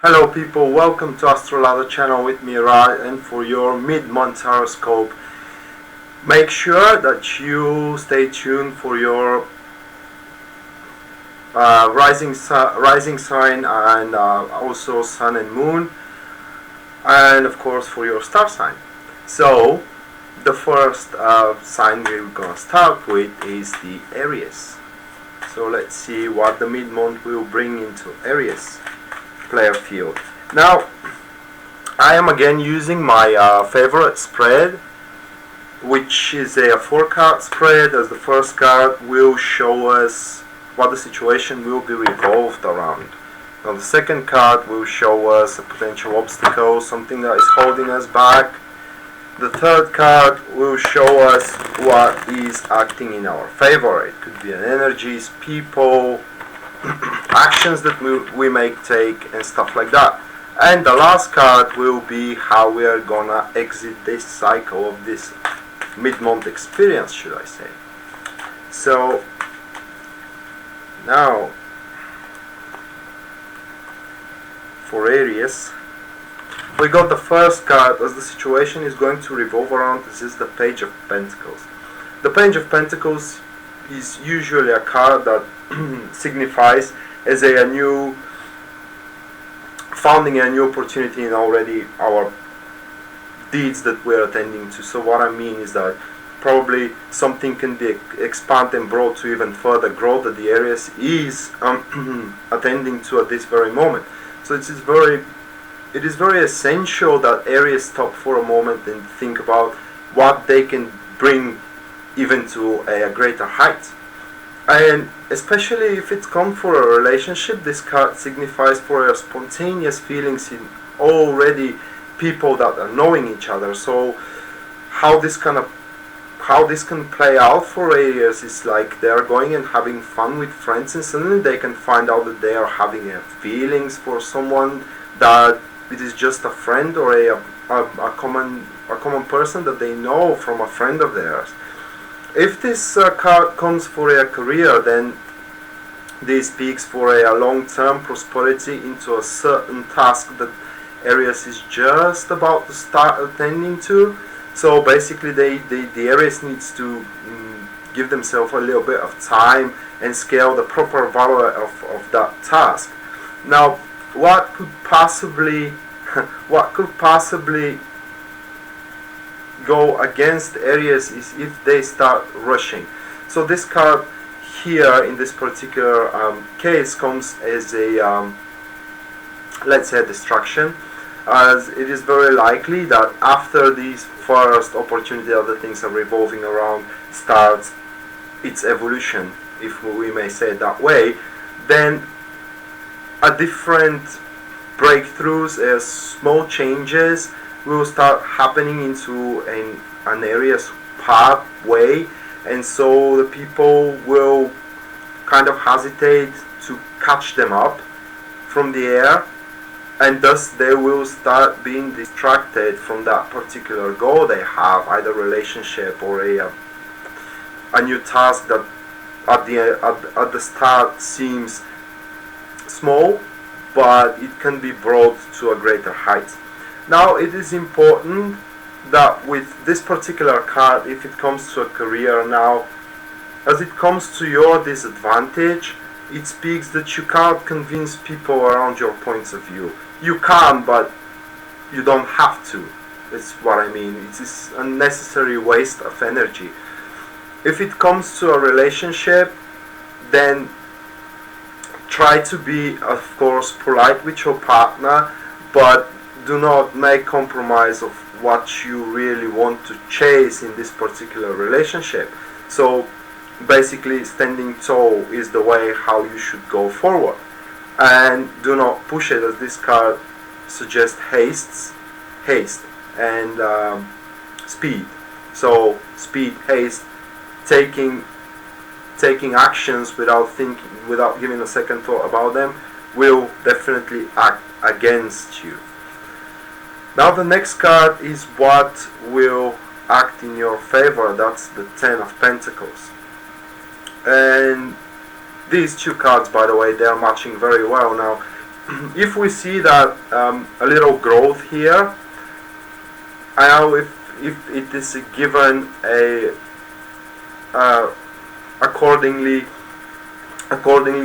Hello people, welcome to Astrologer channel with me Raj, and for your mid-month horoscope, make sure that you stay tuned for your rising sign and also sun and moon, and of course for your star sign. So the first sign we're gonna start with is the Aries. So let's see what the mid-month will bring into Aries player field. Now I am again using my favorite spread, which is a 4-card spread, as the first card will show us what the situation will be revolved around. Now the second card will show us a potential obstacle, something that is holding us back. The third card will show us what is acting in our favor. It could be an energies, people, actions that we may take and stuff like that. And the last card will be how we are gonna exit this cycle of this mid-month experience, should I say. So now for Aries, we got the first card. As the situation is going to revolve around, this is the Page of Pentacles. The Page of Pentacles is usually a card that signifies as a new founding a new opportunity in already our deeds that we're attending to. So what I mean is that probably something can be expanded and brought to even further growth that the Aries is attending to at this very moment. So it is very essential that Aries stop for a moment and think about what they can bring even to a greater height. And especially if it's come for a relationship, this card signifies for a spontaneous feelings in already people that are knowing each other. So how this can play out for Aries is like they are going and having fun with friends, and suddenly they can find out that they are having feelings for someone, that it is just a friend or a common person that they know from a friend of theirs. If this card comes for a career, then this speaks for a long-term prosperity into a certain task that Aries is just about to start attending to. So basically the Aries needs to give themselves a little bit of time and scale the proper value of that task. Now what could possibly go against Aries is if they start rushing. So this card here in this particular case comes as a let's say distraction, as it is very likely that after this first opportunity that the things are revolving around starts its evolution, if we may say it that way, then a different breakthroughs, small changes will start happening into an area's pathway, and so the people will kind of hesitate to catch them up from the air, and thus they will start being distracted from that particular goal they have, either relationship or a new task that at the start seems small, but it can be brought to a greater height. Now it is important that with this particular card, if it comes to a career now, as it comes to your disadvantage, it speaks that you can't convince people around your points of view. You can, but you don't have to. That's what I mean. It is a unnecessary waste of energy. If it comes to a relationship, then try to be, of course, polite with your partner, but do not make compromise of what you really want to chase in this particular relationship. So basically and tall is the way how you should go forward, and do not push it, as this card suggests haste and speed. So speed, haste, taking actions without thinking, without giving a second thought about them, will definitely act against you. Now the next card is what will act in your favor. That's the Ten of Pentacles. And these two cards, by the way, they are matching very well. Now if we see that a little growth here, if it is given a accordingly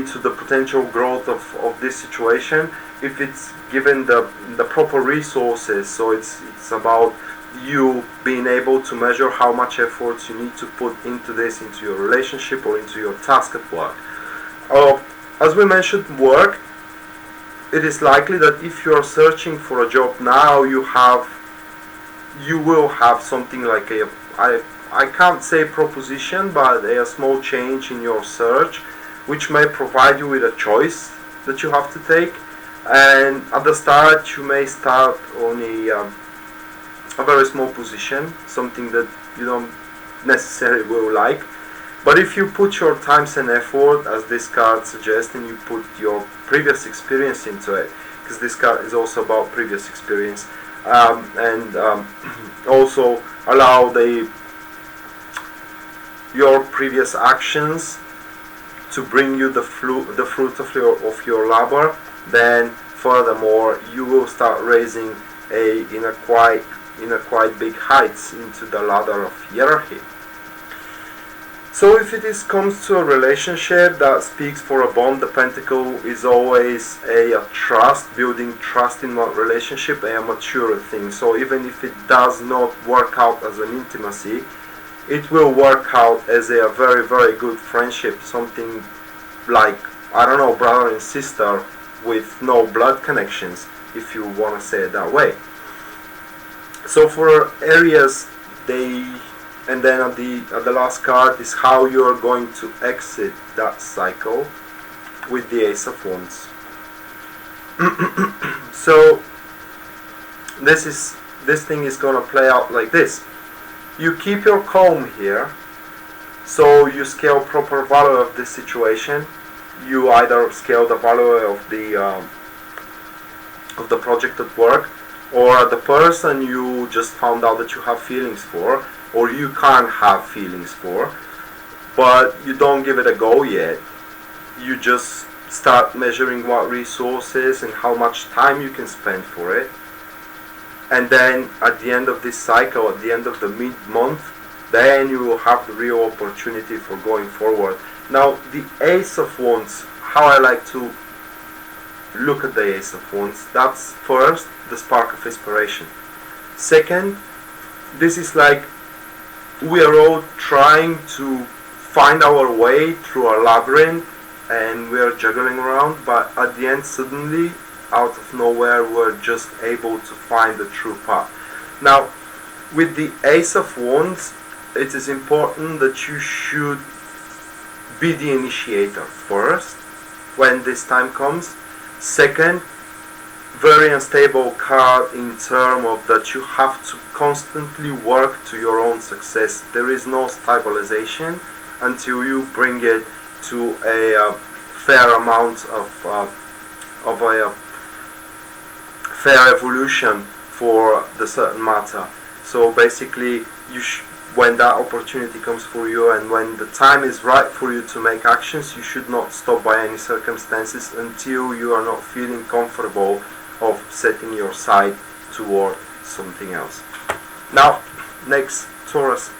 to the potential growth of this situation, if it's given the proper resources, so it's about you being able to measure how much effort you need to put into this, into your relationship or into your task at work. As we mentioned, work, it is likely that if you are searching for a job now, you will have something like I can't say proposition, but a small change in your search, which may provide you with a choice that you have to take. And at the start, you may start on a very small position, something that you don't necessarily will like. But if you put your times and effort, as this card suggests, and you put your previous experience into it, because this card is also about previous experience, and also allow your previous actions to bring you the fruit of your labor, then furthermore you will start raising in a quite big heights into the ladder of hierarchy. So if it comes to a relationship that speaks for a bond, the pentacle is always a trust, building trust in one relationship, a mature thing. So even if it does not work out as an intimacy, it will work out as a very, very good friendship, something like, I don't know, brother and sister with no blood connections, if you want to say it that way. So for Aries, and then at the last card is how you are going to exit that cycle with the Ace of Wands. So this thing is going to play out like this. You keep your calm here, so you scale proper value of this situation. You either scale the value of the project at work, or the person you just found out that you have feelings for, or you can't have feelings for, but you don't give it a go yet. You just start measuring what resources and how much time you can spend for it. And then at the end of this cycle, at the end of the mid-month, then you will have the real opportunity for going forward. Now, the Ace of Wands, how I like to look at the Ace of Wands, that's first, the spark of inspiration. Second, this is like we are all trying to find our way through a labyrinth and we are juggling around, but at the end, suddenly, out of nowhere, we're just able to find the true path. Now, with the Ace of Wands, it is important that you should be the initiator first when this time comes. Second, very unstable card in terms of that you have to constantly work to your own success. There is no stabilization until you bring it to a fair amount of a fair evolution for the certain matter. So basically, when that opportunity comes for you and when the time is right for you to make actions, you should not stop by any circumstances until you are not feeling comfortable of setting your sight toward something else. Now, next, Taurus.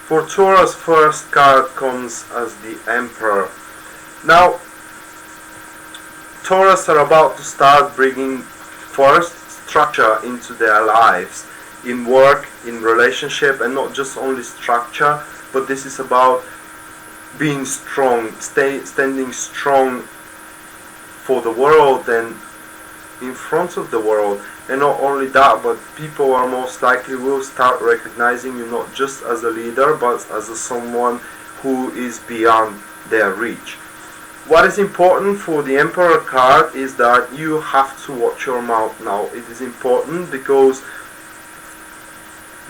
For Taurus, first card comes as the Emperor. Now, Taurus are about to start bringing first structure into their lives, in work, in relationship, and not just only structure, but this is about being strong, standing strong for the world and in front of the world. And not only that, but people are most likely will start recognizing you not just as a leader, but as someone who is beyond their reach. What is important for the Emperor card is that you have to watch your mouth now. It is important because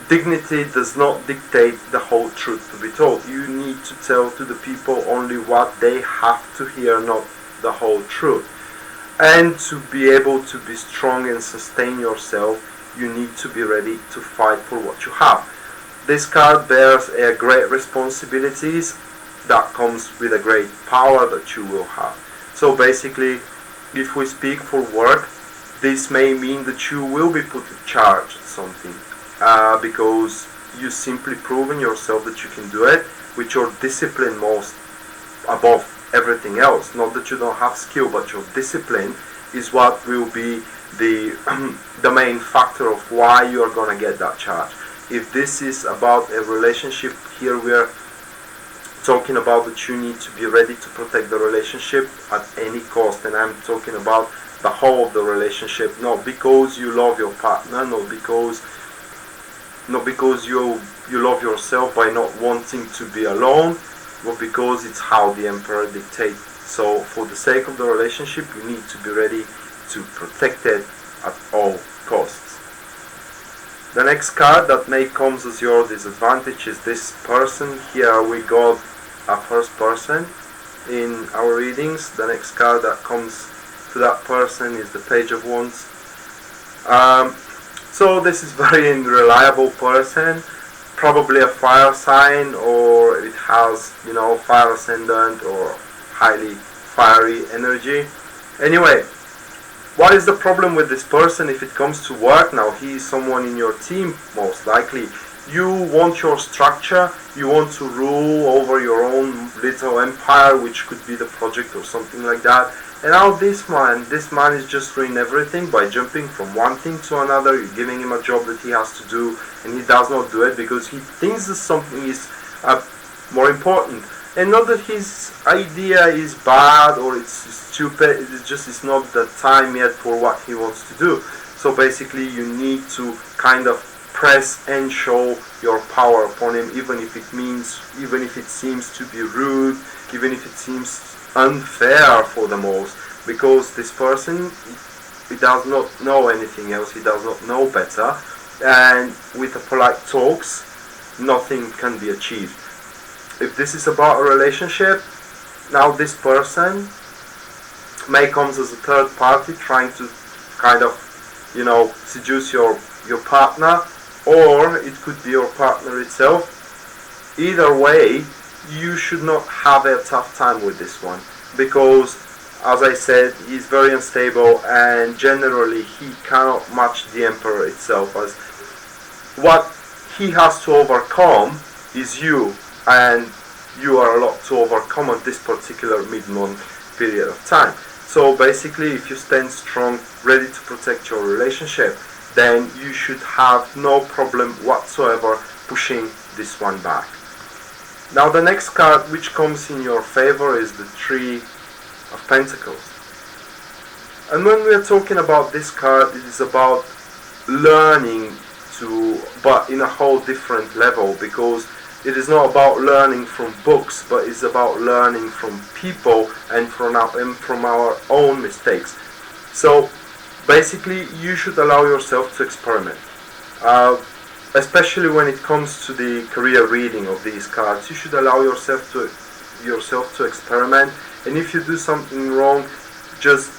dignity does not dictate the whole truth to be told. You need to tell to the people only what they have to hear, not the whole truth. And to be able to be strong and sustain yourself, you need to be ready to fight for what you have. This card bears a great responsibilities that comes with a great power that you will have. So basically, if we speak for work, this may mean that you will be put in charge of something because you simply proven yourself that you can do it with your discipline most above everything else. Not that you don't have skill, but your discipline is what will be the main factor of why you are gonna get that charge. If this is about a relationship, here we are talking about that you need to be ready to protect the relationship at any cost, and I'm talking about the whole of the relationship, not because you love your partner, not because you love yourself by not wanting to be alone, but because it's how the Emperor dictates. So for the sake of the relationship, you need to be ready to protect it at all costs. The next card that may come as your disadvantage is this person. Here we got a first person in our readings. The next card that comes to that person is the Page of Wands. So this is very unreliable person, probably a fire sign, or it has, fire ascendant or highly fiery energy. Anyway, what is the problem with this person if it comes to work now? He is someone in your team, most likely. You want your structure, you want to rule over your own little empire, which could be the project or something like that. And now this man is just ruining everything by jumping from one thing to another. You're giving him a job that he has to do, and he does not do it because he thinks that something is more important. And not that his idea is bad or it's stupid, it's not the time yet for what he wants to do. So basically you need to kind of press and show your power upon him, even if it seems to be rude, even if it seems unfair for the most, because this person, he does not know anything else, he does not know better, and with the polite talks nothing can be achieved. If this is about a relationship, now this person may come as a third party trying to kind of seduce your partner, or it could be your partner itself. Either way, you should not have a tough time with this one, because as I said, he's very unstable and generally he cannot match the Emperor itself, as what he has to overcome is you, and you are a lot to overcome at this particular mid-month period of time. So basically, if you stand strong, ready to protect your relationship, then you should have no problem whatsoever pushing this one back. Now the next card which comes in your favor is the Three of Pentacles. And when we are talking about this card, it is about learning but in a whole different level, because it is not about learning from books, but it's about learning from people and from our own mistakes. So basically you should allow yourself to experiment, especially when it comes to the career reading of these cards. You should allow yourself to experiment, and if you do something wrong, just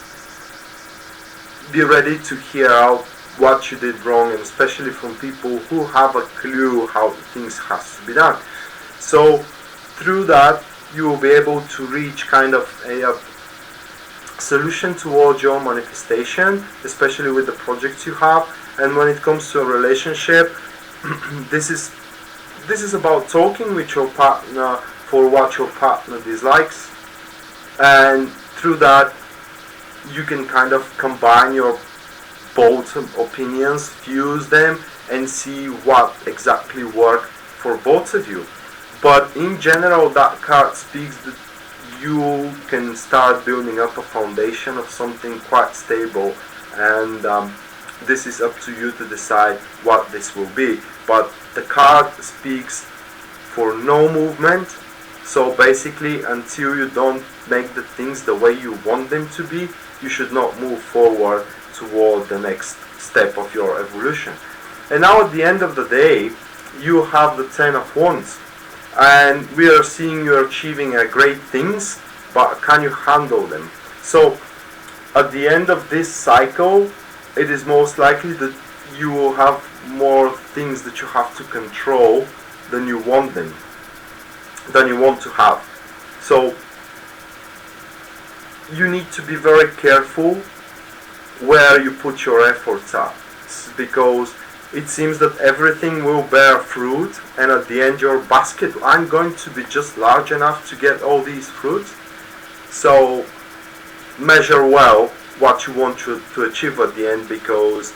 be ready to hear out what you did wrong, and especially from people who have a clue how things has to be done. So through that you will be able to reach kind of a solution towards your manifestation, especially with the projects you have. And when it comes to a relationship, this is about talking with your partner for what your partner dislikes, and through that you can kind of combine your both opinions, fuse them, and see what exactly work for both of you. But in general, that card speaks that you can start building up a foundation of something quite stable, and this is up to you to decide what this will be. But the card speaks for no movement, So basically, until you don't make the things the way you want them to be, you should not move forward toward the next step of your evolution. And now at the end of the day, you have the Ten of Wands, and we are seeing you achieving great things, but can you handle them? So at the end of this cycle, it is most likely that you will have more things that you have to control than you want them, than you want to have. So you need to be very careful where you put your efforts at, because it seems that everything will bear fruit, and at the end your basket aren't going to be just large enough to get all these fruits. So measure well what you want to achieve at the end, because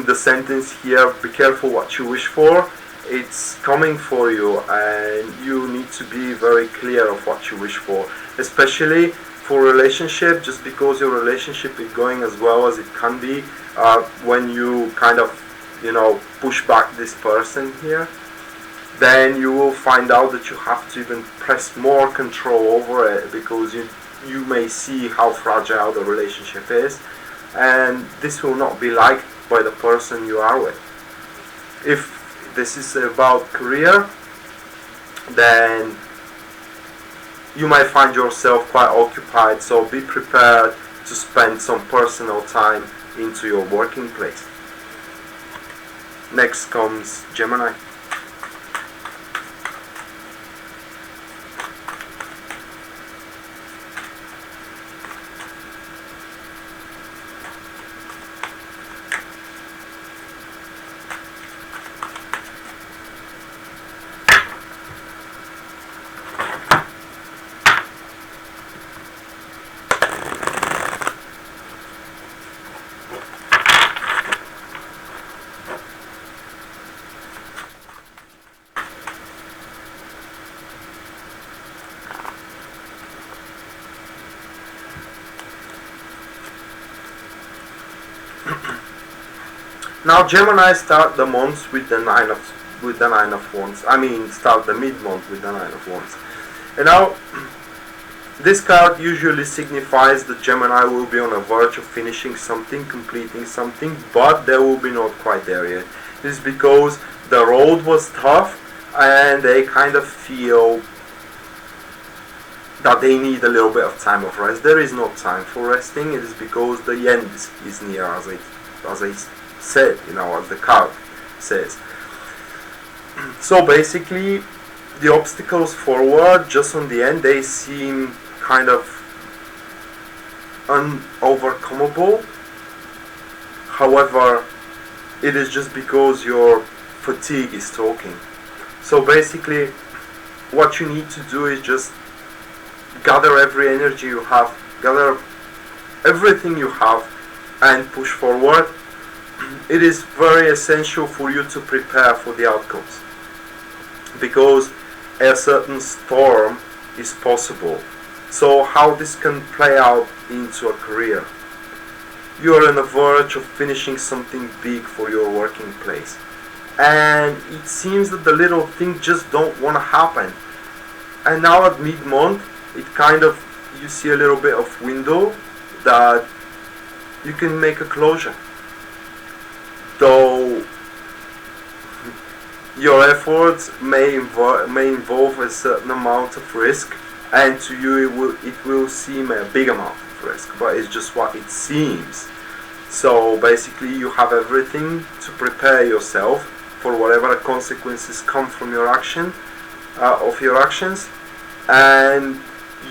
the sentence here, be careful what you wish for, it's coming for you, and you need to be very clear of what you wish for, especially for relationship. Just because your relationship is going as well as it can be, when you kind of push back this person here, then you will find out that you have to even press more control over it, because you may see how fragile the relationship is, and this will not be liked by the person you are with. If this is about career, then you might find yourself quite occupied, so be prepared to spend some personal time into your working place. Next comes Gemini. Now Gemini start the month with the nine of wands. I mean, start the mid-month with the Nine of Wands. And now this card usually signifies that Gemini will be on a verge of finishing something, completing something, but they will be not quite there yet. This is because the road was tough, and they kind of feel that they need a little bit of time of rest. There is no time for resting. It is because the end is near, as I said, as the card says. So basically, the obstacles forward, just on the end, they seem kind of unovercomable. However, it is just because your fatigue is talking. So basically, what you need to do is just gather every energy you have, gather everything you have, and push forward. It is very essential for you to prepare for the outcomes, because a certain storm is possible. So how this can play out into a career? You are on the verge of finishing something big for your working place, and it seems that the little things just don't want to happen. And now at mid-month, it kind of, you see a little bit of window that you can make a closure. Though your efforts may involve a certain amount of risk, and to you it will seem a big amount of risk, but it's just what it seems. So basically, you have everything to prepare yourself for whatever consequences come from your actions, and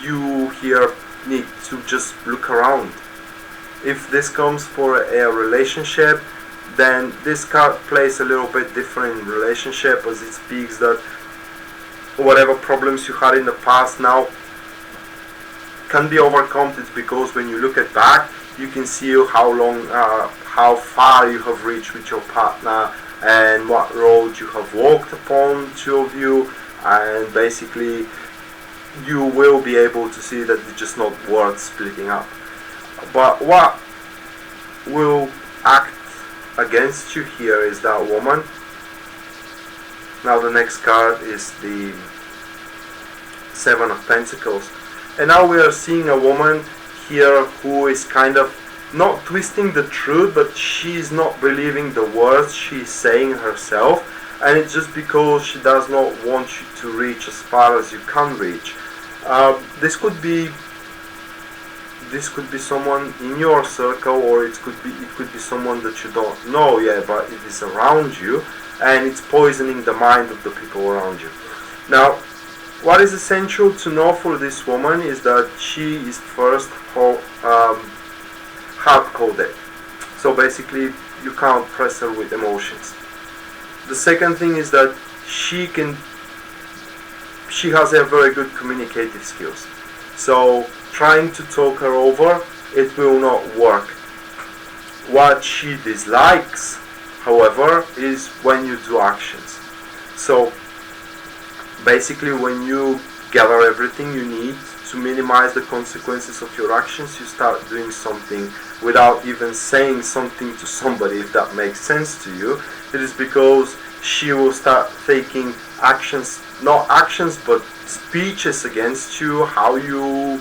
you here need to just look around. If this comes for a relationship, then this card plays a little bit different in relationship, as it speaks that whatever problems you had in the past now can be overcome. It's because when you look at back, you can see how far you have reached with your partner, and what road you have walked upon, two of you, and basically you will be able to see that it's just not worth splitting up. But what will act against you here is that woman. Now the next card is the Seven of Pentacles. And now we are seeing a woman here who is kind of not twisting the truth, but she's not believing the words she's saying herself, and it's just because she does not want you to reach as far as you can reach. This could be someone in your circle, or it could be someone that you don't know yet, but it is around you, and it's poisoning the mind of the people around you. Now, what is essential to know for this woman is that she is first hard-coded. So basically, you can't press her with emotions. The second thing is that she has a very good communicative skills. So trying to talk her over, it will not work. What she dislikes, however, is when you do actions. So basically, when you gather everything you need to minimize the consequences of your actions, you start doing something without even saying something to somebody, if that makes sense to you. It is because she will start taking actions, not actions, but speeches against you, how you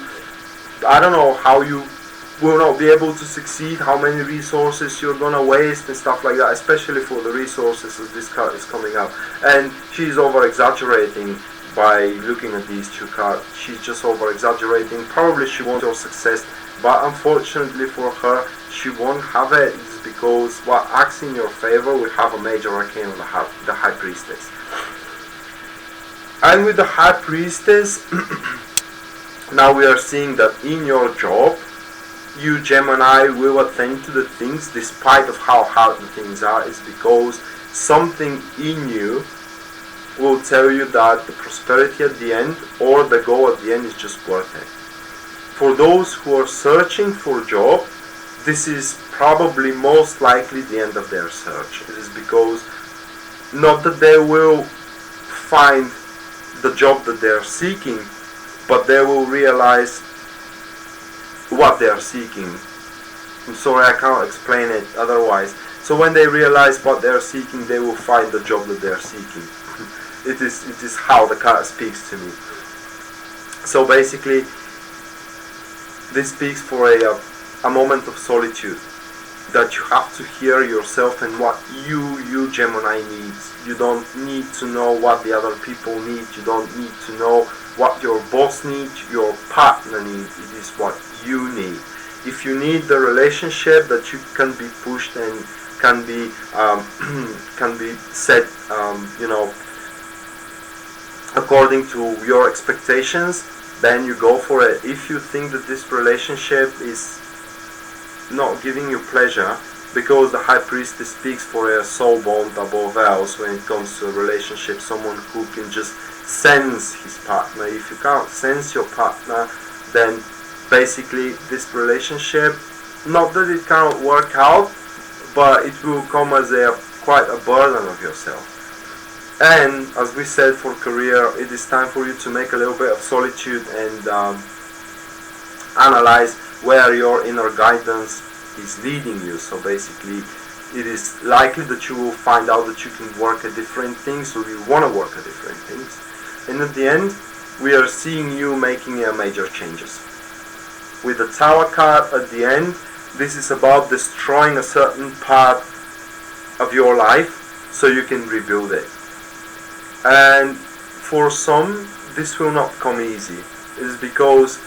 will not be able to succeed, how many resources you're gonna waste and stuff like that, especially for the resources as this card is coming up. And she's over exaggerating by looking at these two cards. She's just over exaggerating. Probably she wants your success, but unfortunately for her, she won't have it. It's because what acts in your favor, we have a major arcane on the High Priestess. And with the High Priestess, now we are seeing that in your job, you Gemini will attend to the things despite of how hard the things are, is because something in you will tell you that the prosperity at the end or the goal at the end is just worth it. For those who are searching for a job, this is probably most likely the end of their search. It is because not that they will find the job that they are seeking, but they will realize what they are seeking. I'm sorry, I can't explain it otherwise. So when they realize what they are seeking, they will find the job that they are seeking. It is how the card speaks to me. So basically, this speaks for a moment of solitude, that you have to hear yourself and what you Gemini needs. You don't need to know what the other people need. You don't need to know what your boss needs, your partner needs. It is what you need. If you need the relationship that you can be pushed and can be set, according to your expectations, then you go for it. If you think that this relationship is not giving you pleasure, because the High Priestess speaks for a soul bond above else when it comes to a relationship, someone who can just sense his partner. If you can't sense your partner, then basically this relationship, not that it cannot work out, but it will come as quite a burden of yourself. And as we said, for career, it is time for you to make a little bit of solitude and analyze where your inner guidance is leading you. So basically, it is likely that you will find out that you can work at different things, or you want to work at different things. And at the end, we are seeing you making major changes. With the Tower card at the end, this is about destroying a certain part of your life so you can rebuild it. And for some, this will not come easy. It is because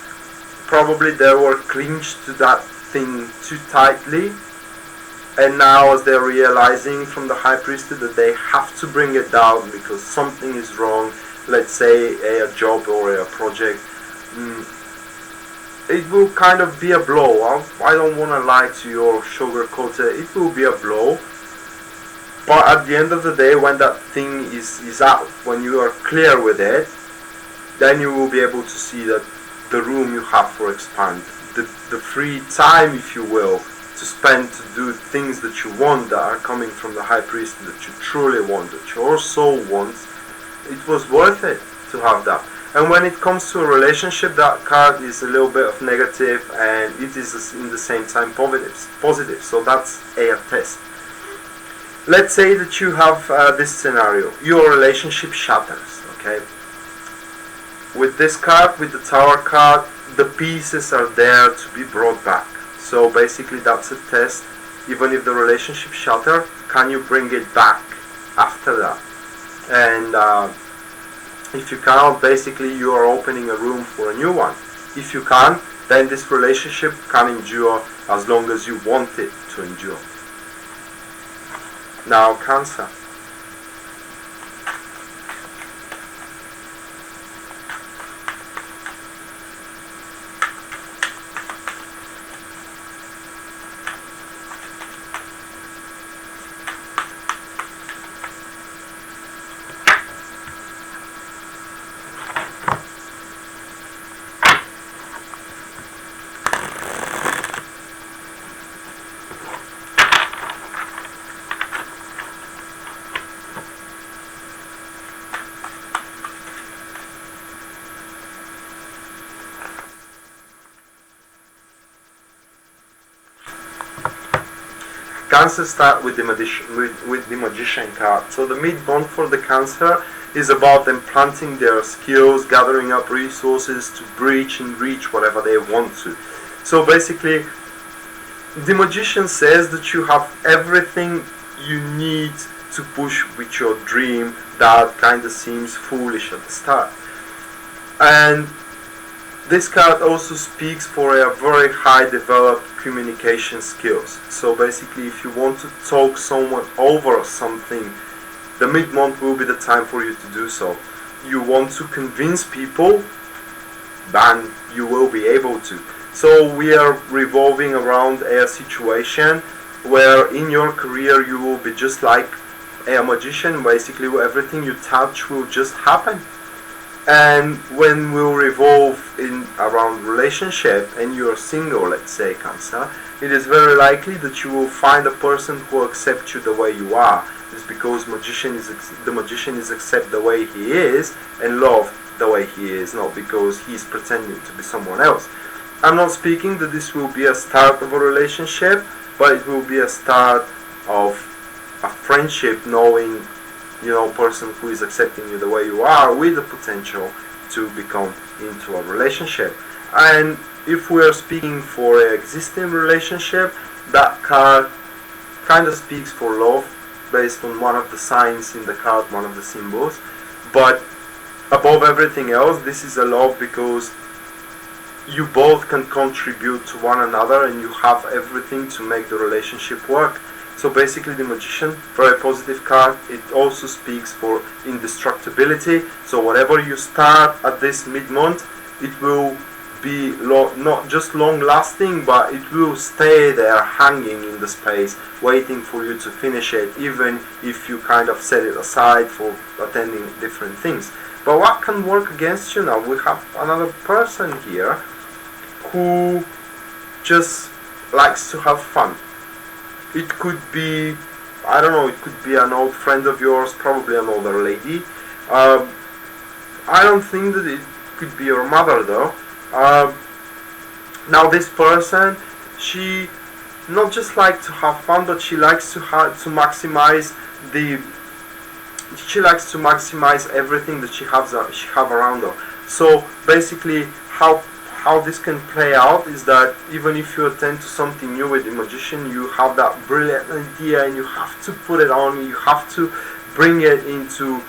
probably they were clinched to that thing too tightly, and now as they're realizing from the High Priestess that they have to bring it down because something is wrong, let's say a job or a project, it will kind of be a blow. I don't want to lie to you or sugarcoat it. It will be a blow. But at the end of the day, when that thing is out, when you are clear with it, then you will be able to see that the room you have for expand, the free time, if you will, to spend to do things that you want, that are coming from the High Priestess, that you truly want, that your soul wants, it was worth it to have that. And when it comes to a relationship, that card is a little bit of negative, and it is in the same time positive. So that's a test. Let's say that you have this scenario. Your relationship shatters, okay? with this card, with the Tower card, the pieces are there to be brought back. So basically that's a test. Even if the relationship shattered, can you bring it back after that? And if you can't, basically you are opening a room for a new one. If you can, then this relationship can endure as long as you want it to endure. Now, Cancer. Cancer start with the Magician card. So the mid-month for the Cancer is about them planting their skills, gathering up resources to breach and reach whatever they want to. So basically, the Magician says that you have everything you need to push with your dream that kind of seems foolish at the start. And this card also speaks for a very high developed communication skills. So basically, if you want to talk someone over something, the mid-month will be the time for you to do so. You want to convince people, then you will be able to. So we are revolving around a situation where in your career you will be just like a magician. Basically, everything you touch will just happen. And when we'll revolve in around relationship and you're single, let's say, Cancer, it is very likely that you will find a person who accepts you the way you are. It's because the magician is accept the way he is and love the way he is, not because he's pretending to be someone else. I'm not speaking that this will be a start of a relationship, but it will be a start of a friendship, knowing person who is accepting you the way you are with the potential to become into a relationship. And if we are speaking for an existing relationship, that card kind of speaks for love based on one of the signs in the card, one of the symbols. But above everything else, this is a love because you both can contribute to one another and you have everything to make the relationship work. So basically, the Magician, very positive card. It also speaks for indestructibility. So whatever you start at this mid-month, it will be not just long-lasting, but it will stay there hanging in the space, waiting for you to finish it, even if you kind of set it aside for attending different things. But what can work against you now? We have another person here who just likes to have fun. It could be, I don't know, it could be an old friend of yours, probably an older lady. I don't think that it could be your mother though. Now this person, she not just likes to have fun, but she likes to maximize everything that she have around her. So basically, how this can play out is that even if you attend to something new with the Magician, you have that brilliant idea and you have to put it on, you have to bring it into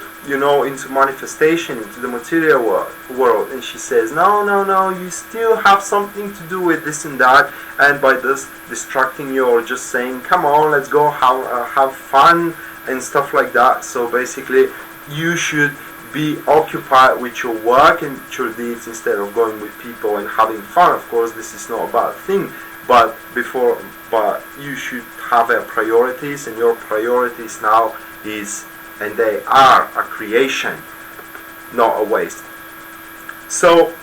manifestation, into the material world. And she says, no, you still have something to do with this and that, and by this distracting you or just saying, come on, let's go have fun and stuff like that. So basically, you should be occupied with your work and your deeds instead of going with people and having fun. Of course, this is not a bad thing, but you should have priorities, and your priorities now is, and they are a creation, not a waste. So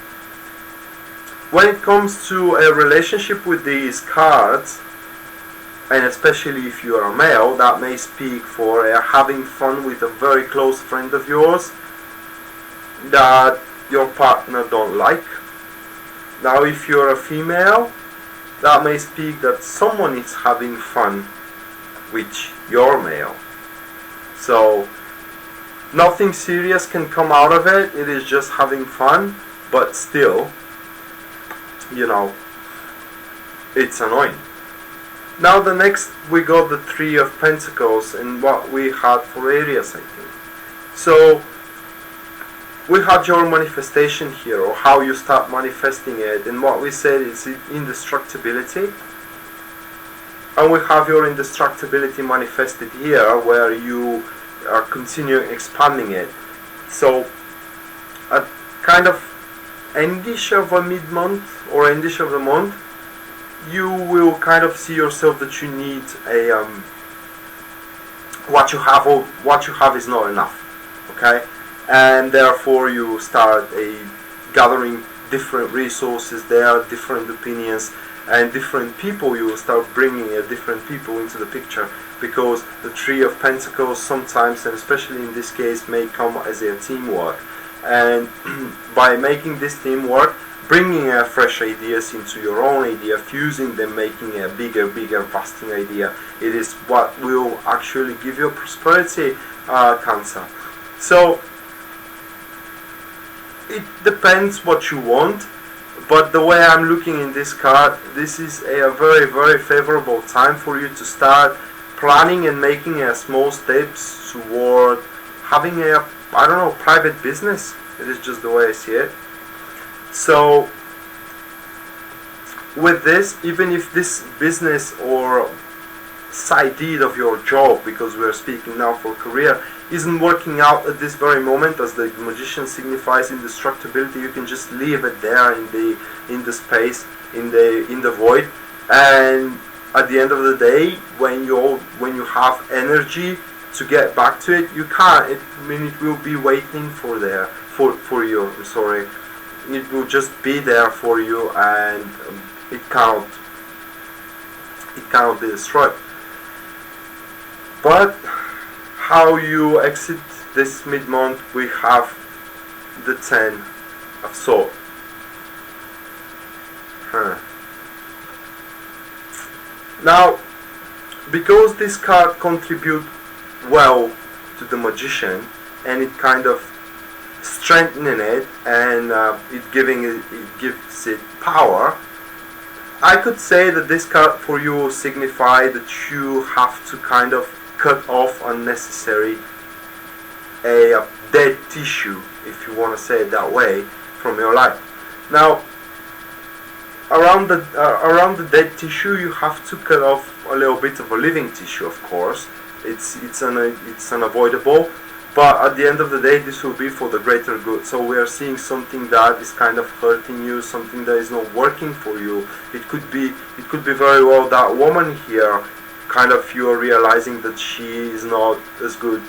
when it comes to a relationship with these cards, and especially if you are a male, that may speak for having fun with a very close friend of yours that your partner don't like. Now if you're a female, that may speak that someone is having fun with your male. So Nothing serious can come out of it. It is just having fun, but still, you know, it's annoying. Now the next we got the Three of Pentacles, and what we had for Aries, I think. So we had your manifestation here, or how you start manifesting it, and what we said is indestructibility. And we have your indestructibility manifested here, where you are continuing expanding it. So at kind of endish of a mid-month or endish of the month, you will kind of see yourself that you need a what you have is not enough, okay, and therefore you start gathering different resources there, different opinions, and different people. You will start bringing different people into the picture, because the Three of Pentacles sometimes, and especially in this case, may come as a teamwork, and by making this teamwork, bringing fresh ideas into your own idea, fusing them, making a bigger, fasting idea, it is what will actually give you prosperity, Cancer. So it depends what you want, but the way I'm looking in this card, this is a very, very favorable time for you to start planning and making small steps toward having a, I don't know, private business. It is just the way I see it. So with this, even if this business or side deed of your job, because we are speaking now for career, isn't working out at this very moment, as the Magician signifies indestructibility, you can just leave it there in the space, in the void, and at the end of the day, when you have energy to get back to it, you can't. It will be waiting for you. I'm sorry. It will just be there for you, and it cannot be destroyed. But how you exit this mid-month, we have the Ten of Swords. Now, because this card contributes well to the Magician, and it kind of strengthening it, and it gives it power, I could say that this card for you will signify that you have to kind of cut off unnecessary dead tissue, if you want to say it that way, from your life. Now, around the dead tissue, you have to cut off a little bit of a living tissue, of course. It's unavoidable, but at the end of the day, this will be for the greater good. So we are seeing something that is kind of hurting you, something that is not working for you. It could be very well that woman here, kind of, you are realizing that she is not as good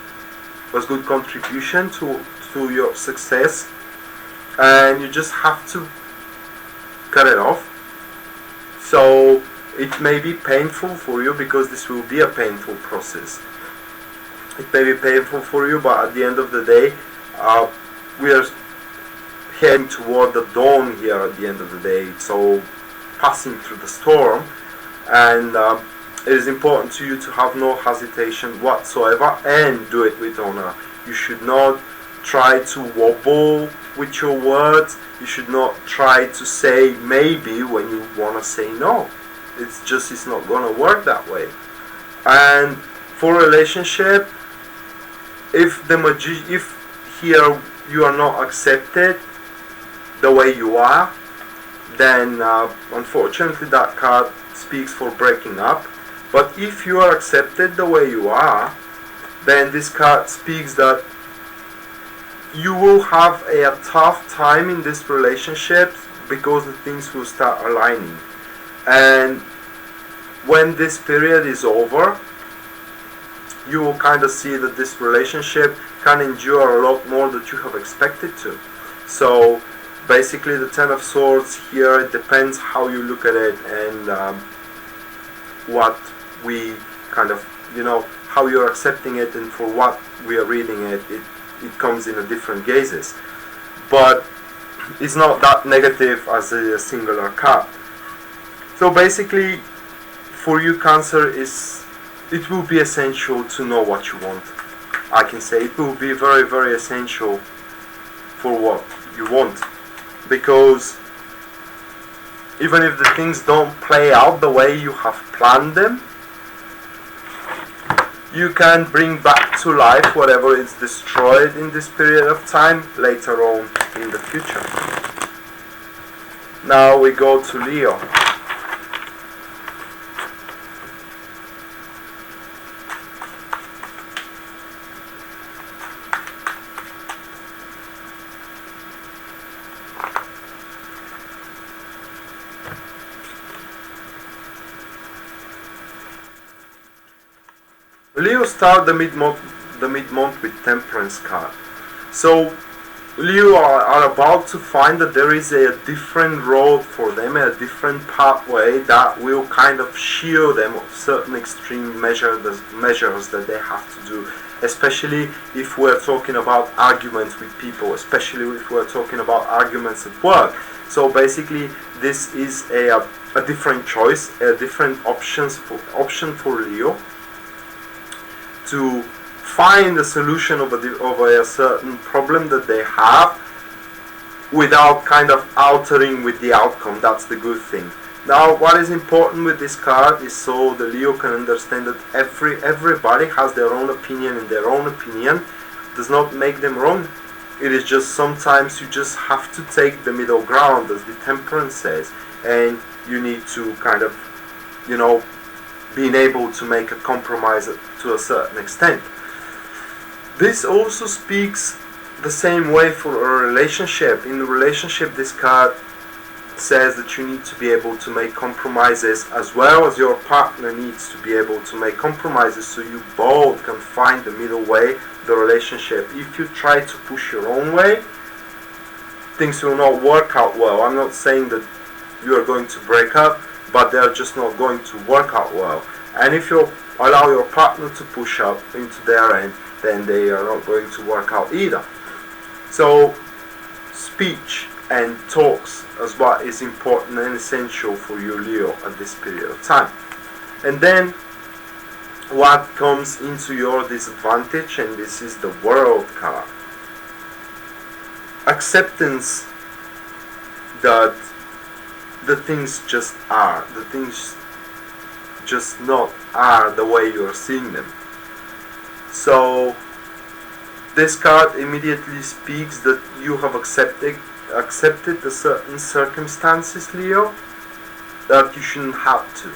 contribution to your success, and you just have to cut it off. So it may be painful for you, because this will be a painful process. It may be painful for you, but at the end of the day, we are heading toward the dawn here at the end of the day. So passing through the storm, and it is important to you to have no hesitation whatsoever, and do it with honor. You should not try to wobble with your words. You should not try to say maybe when you want to say no. It's not going to work that way. And for relationship, if here you are not accepted the way you are, then unfortunately that card speaks for breaking up. But if you are accepted the way you are, then this card speaks that you will have a tough time in this relationship, because the things will start aligning. And when this period is over, you will kind of see that this relationship can endure a lot more than you have expected to. So basically the Ten of Swords here, it depends how you look at it, and what we kind of, how you're accepting it, and for what we are reading it comes in a different gazes. But it's not that negative as a singular card. So basically, for you, Cancer, it will be essential to know what you want. I can say it will be very, very essential for what you want, because even if the things don't play out the way you have planned them, you can bring back to life whatever is destroyed in this period of time later on in the future. Now we go to Leo. Leo start the mid-month with Temperance card. So Leo are about to find that there is a different road for them, a different pathway that will kind of shield them of certain extreme measures that they have to do, especially if we're talking about arguments with people, especially if we're talking about arguments at work. So basically this is a different choice, a different option for Leo to find a solution of a certain problem that they have without kind of altering with the outcome. That's the good thing. Now what is important with this card is so the Leo can understand that everybody has their own opinion, and their own opinion does not make them wrong. It is just sometimes you just have to take the middle ground, as the Temperance says, and you need to kind of, being able to make a compromise to a certain extent. This also speaks the same way for a relationship. In a relationship, this card says that you need to be able to make compromises, as well as your partner needs to be able to make compromises, so you both can find the middle way, the relationship. If you try to push your own way, things will not work out well. I'm not saying that you are going to break up, but they are just not going to work out well. And if you allow your partner to push up into their end, then they are not going to work out either. So speech and talks is what is important and essential for you, Leo, at this period of time. And then what comes into your disadvantage, and this is the World card. Acceptance that the things just are, the things just not are the way you're seeing them. So this card immediately speaks that you have accepted the certain circumstances, Leo, that you shouldn't have to,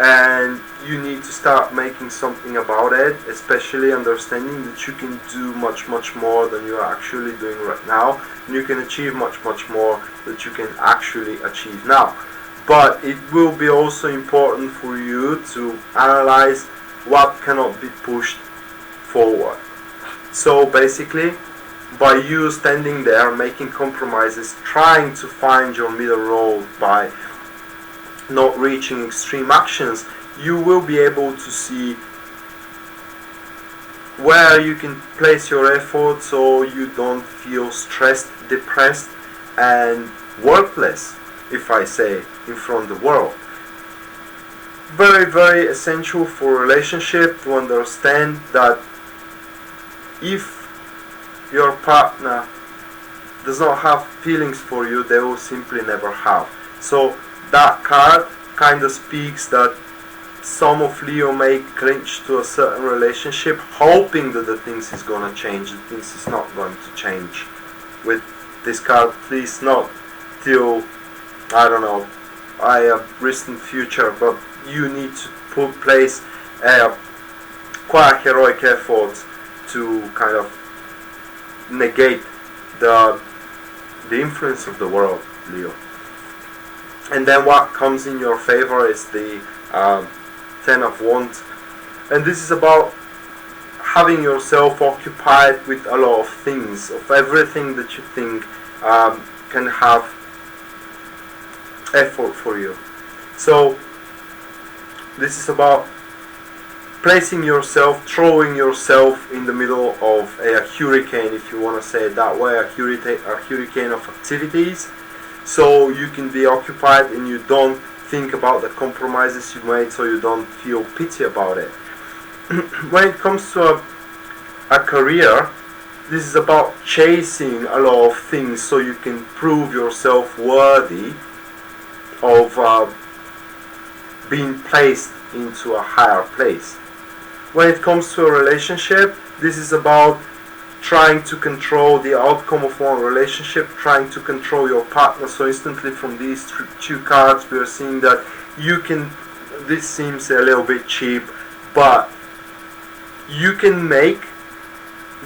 and you need to start making something about it, especially understanding that you can do much more than you are actually doing right now, and you can achieve much more that you can actually achieve now. But it will be also important for you to analyze what cannot be pushed forward. So basically, by you standing there making compromises, trying to find your middle road by not reaching extreme actions, you will be able to see where you can place your effort so you don't feel stressed, depressed and worthless, if I say, in front of the world. Very essential for a relationship to understand that if your partner does not have feelings for you, they will simply never have. So that card kind of speaks that some of Leo may clinch to a certain relationship hoping that the things is gonna change. The things is not going to change. With this card, please not till, I don't know, a recent future, but you need to put place quite heroic efforts to kind of negate the influence of the world, Leo. And then what comes in your favor is the Ten of Wands, and this is about having yourself occupied with a lot of things, of everything that you think can have effort for you. So this is about placing yourself, throwing yourself in the middle of a hurricane, if you want to say it that way, a hurricane of activities, so you can be occupied and you don't think about the compromises you made, so you don't feel pity about it. When it comes to a career, this is about chasing a lot of things so you can prove yourself worthy of being placed into a higher place. When it comes to a relationship, this is about trying to control the outcome of one relationship, trying to control your partner. So instantly from these two cards we are seeing that you can, this seems a little bit cheap, but you can make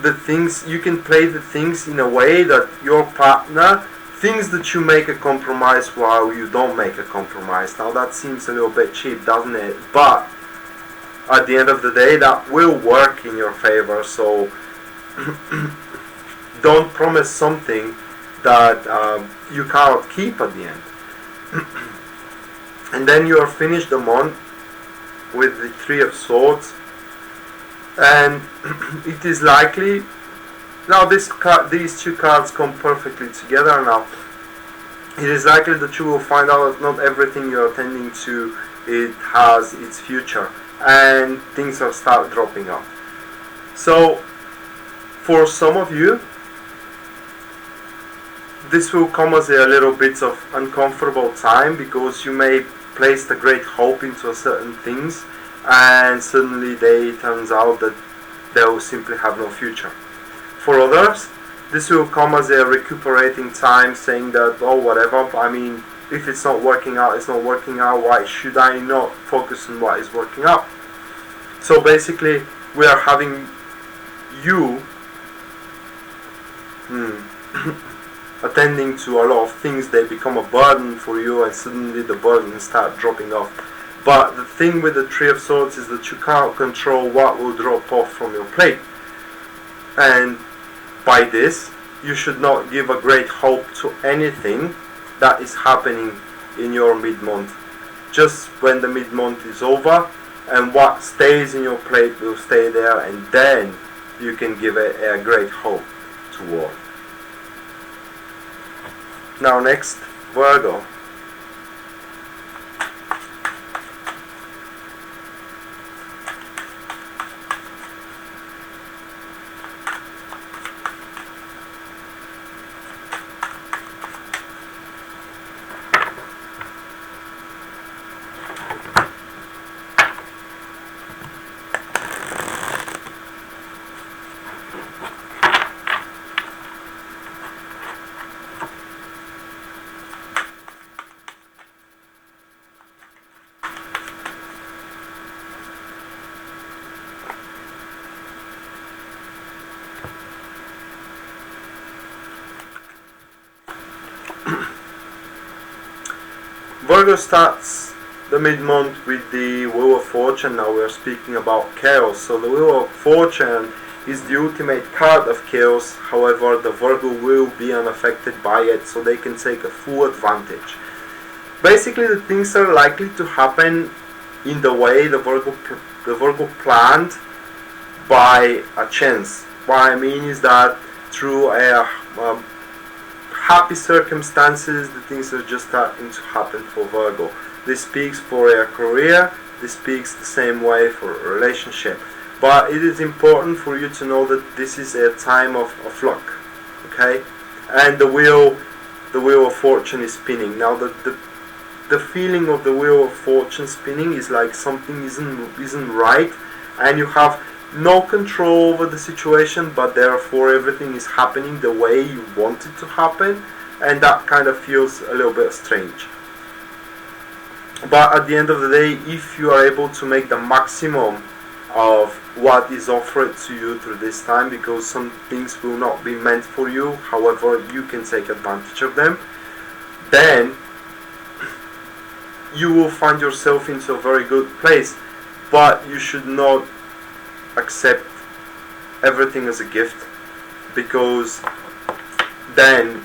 the things, you can play the things in a way that your partner thinks that you make a compromise while you don't make a compromise. Now that seems a little bit cheap, doesn't it? But at the end of the day, that will work in your favor. So don't promise something that you cannot keep at the end. And then you are finished the month with the Three of Swords, and it is likely, now these two cards come perfectly together. Now it is likely that you will find out that not everything you are attending to, it has its future, and things will start dropping off. So for some of you, this will come as a little bit of uncomfortable time, because you may place a great hope into certain things and suddenly it turns out that they will simply have no future. For others, this will come as a recuperating time, saying that, oh, whatever, I mean, if it's not working out, it's not working out, why should I not focus on what is working out? So basically, we are having you attending to a lot of things. They become a burden for you, and suddenly the burden start dropping off. But the thing with the Three of Swords is that you can't control what will drop off from your plate, and by this you should not give a great hope to anything that is happening in your mid-month. Just when the mid-month is over, and what stays in your plate will stay there, and then you can give it a great hope toward. Now next, Virgo. Virgo starts the mid-month with the Wheel of Fortune. Now we are speaking about chaos. So the Wheel of Fortune is the ultimate card of chaos. However, the Virgo will be unaffected by it, so they can take a full advantage. Basically, the things are likely to happen in the way the Virgo planned, by a chance. What I mean is that through a happy circumstances, the things are just starting to happen for Virgo. This speaks for a career, this speaks the same way for a relationship. But it is important for you to know that this is a time of luck, okay? And the wheel of fortune is spinning. Now the feeling of the Wheel of Fortune spinning is like something isn't right, and you have no control over the situation, but therefore everything is happening the way you want it to happen, and that kind of feels a little bit strange. But at the end of the day, if you are able to make the maximum of what is offered to you through this time, because some things will not be meant for you, however you can take advantage of them, then you will find yourself into a very good place. But you should not accept everything as a gift, because then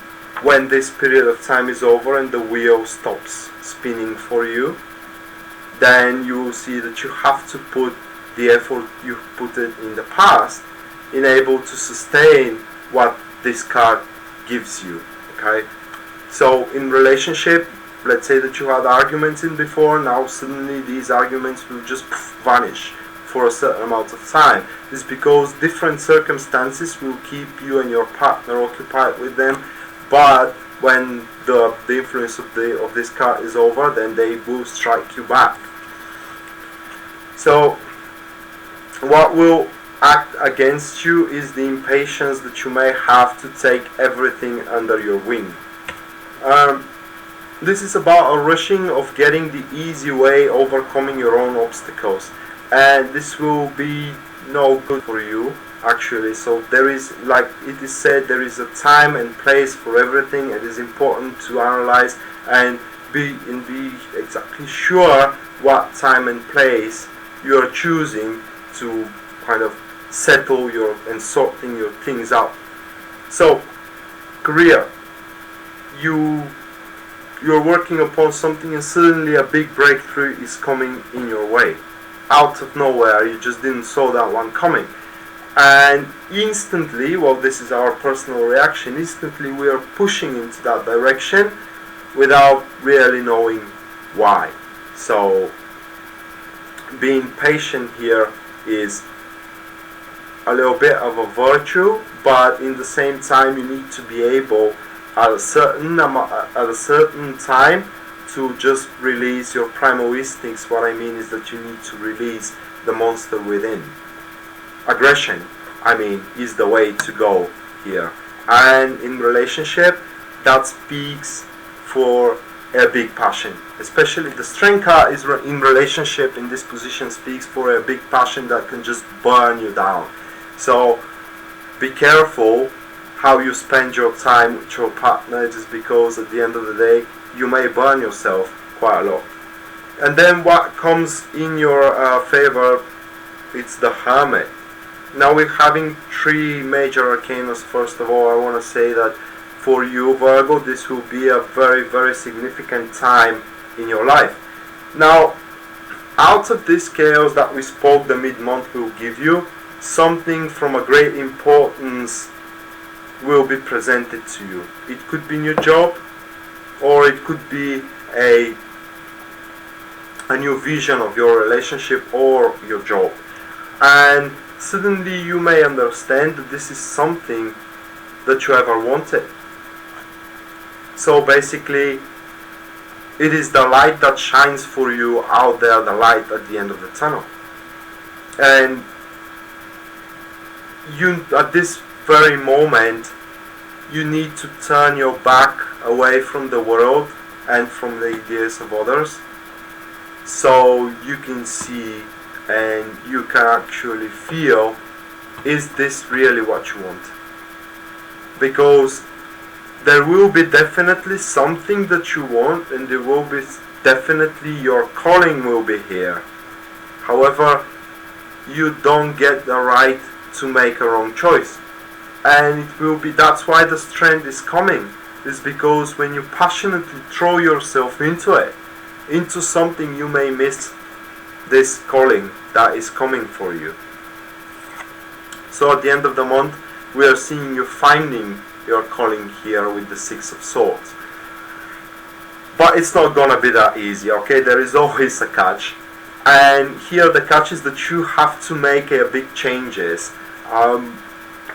when this period of time is over and the wheel stops spinning for you, then you will see that you have to put the effort you put it in the past in able to sustain what this card gives you. Okay, so in relationship, let's say that you had arguments in before, now suddenly these arguments will just vanish for a certain amount of time. It's because different circumstances will keep you and your partner occupied with them, but when the influence of this card is over, then they will strike you back. So what will act against you is the impatience that you may have to take everything under your wing. This is about a rushing of getting the easy way, overcoming your own obstacles, and this will be no good for you actually. So there is, like it is said, there is a time and place for everything. It is important to analyze and be exactly sure what time and place you are choosing to kind of settle your and sorting your things out. So career, you're working upon something and suddenly a big breakthrough is coming in your way out of nowhere. You just didn't saw that one coming, and instantly, well, this is our personal reaction, instantly we are pushing into that direction without really knowing why. So being patient here is a little bit of a virtue, but in the same time you need to be able at a certain time to just release your primal instincts. What I mean is that you need to release the monster within. Aggression, I mean, is the way to go here. And in relationship, that speaks for a big passion. Especially the strength card is in relationship in this position speaks for a big passion that can just burn you down. So be careful how you spend your time with your partner, just because at the end of the day you may burn yourself quite a lot. And then what comes in your favor, it's the Hermit. Now we're having three major arcanas. First of all, I want to say that for you, Virgo, this will be a very, very significant time in your life. Now, out of this chaos that we spoke, the mid-month will give you something from a great importance will be presented to you. It could be new job, or it could be a new vision of your relationship or your job. And suddenly you may understand that this is something that you ever wanted. So basically, it is the light that shines for you out there, the light at the end of the tunnel. And you, at this very moment, you need to turn your back away from the world and from the ideas of others, so you can see and you can actually feel, is this really what you want? Because there will be definitely something that you want, and there will be definitely your calling will be here. However, you don't get the right to make a wrong choice, and it will be, that's why the strength is coming, is because when you passionately throw yourself into it, into something, you may miss this calling that is coming for you. So at the end of the month, we are seeing you finding your calling here with the Six of Swords. But it's not gonna be that easy, okay? There is always a catch. And here the catch is that you have to make big changes.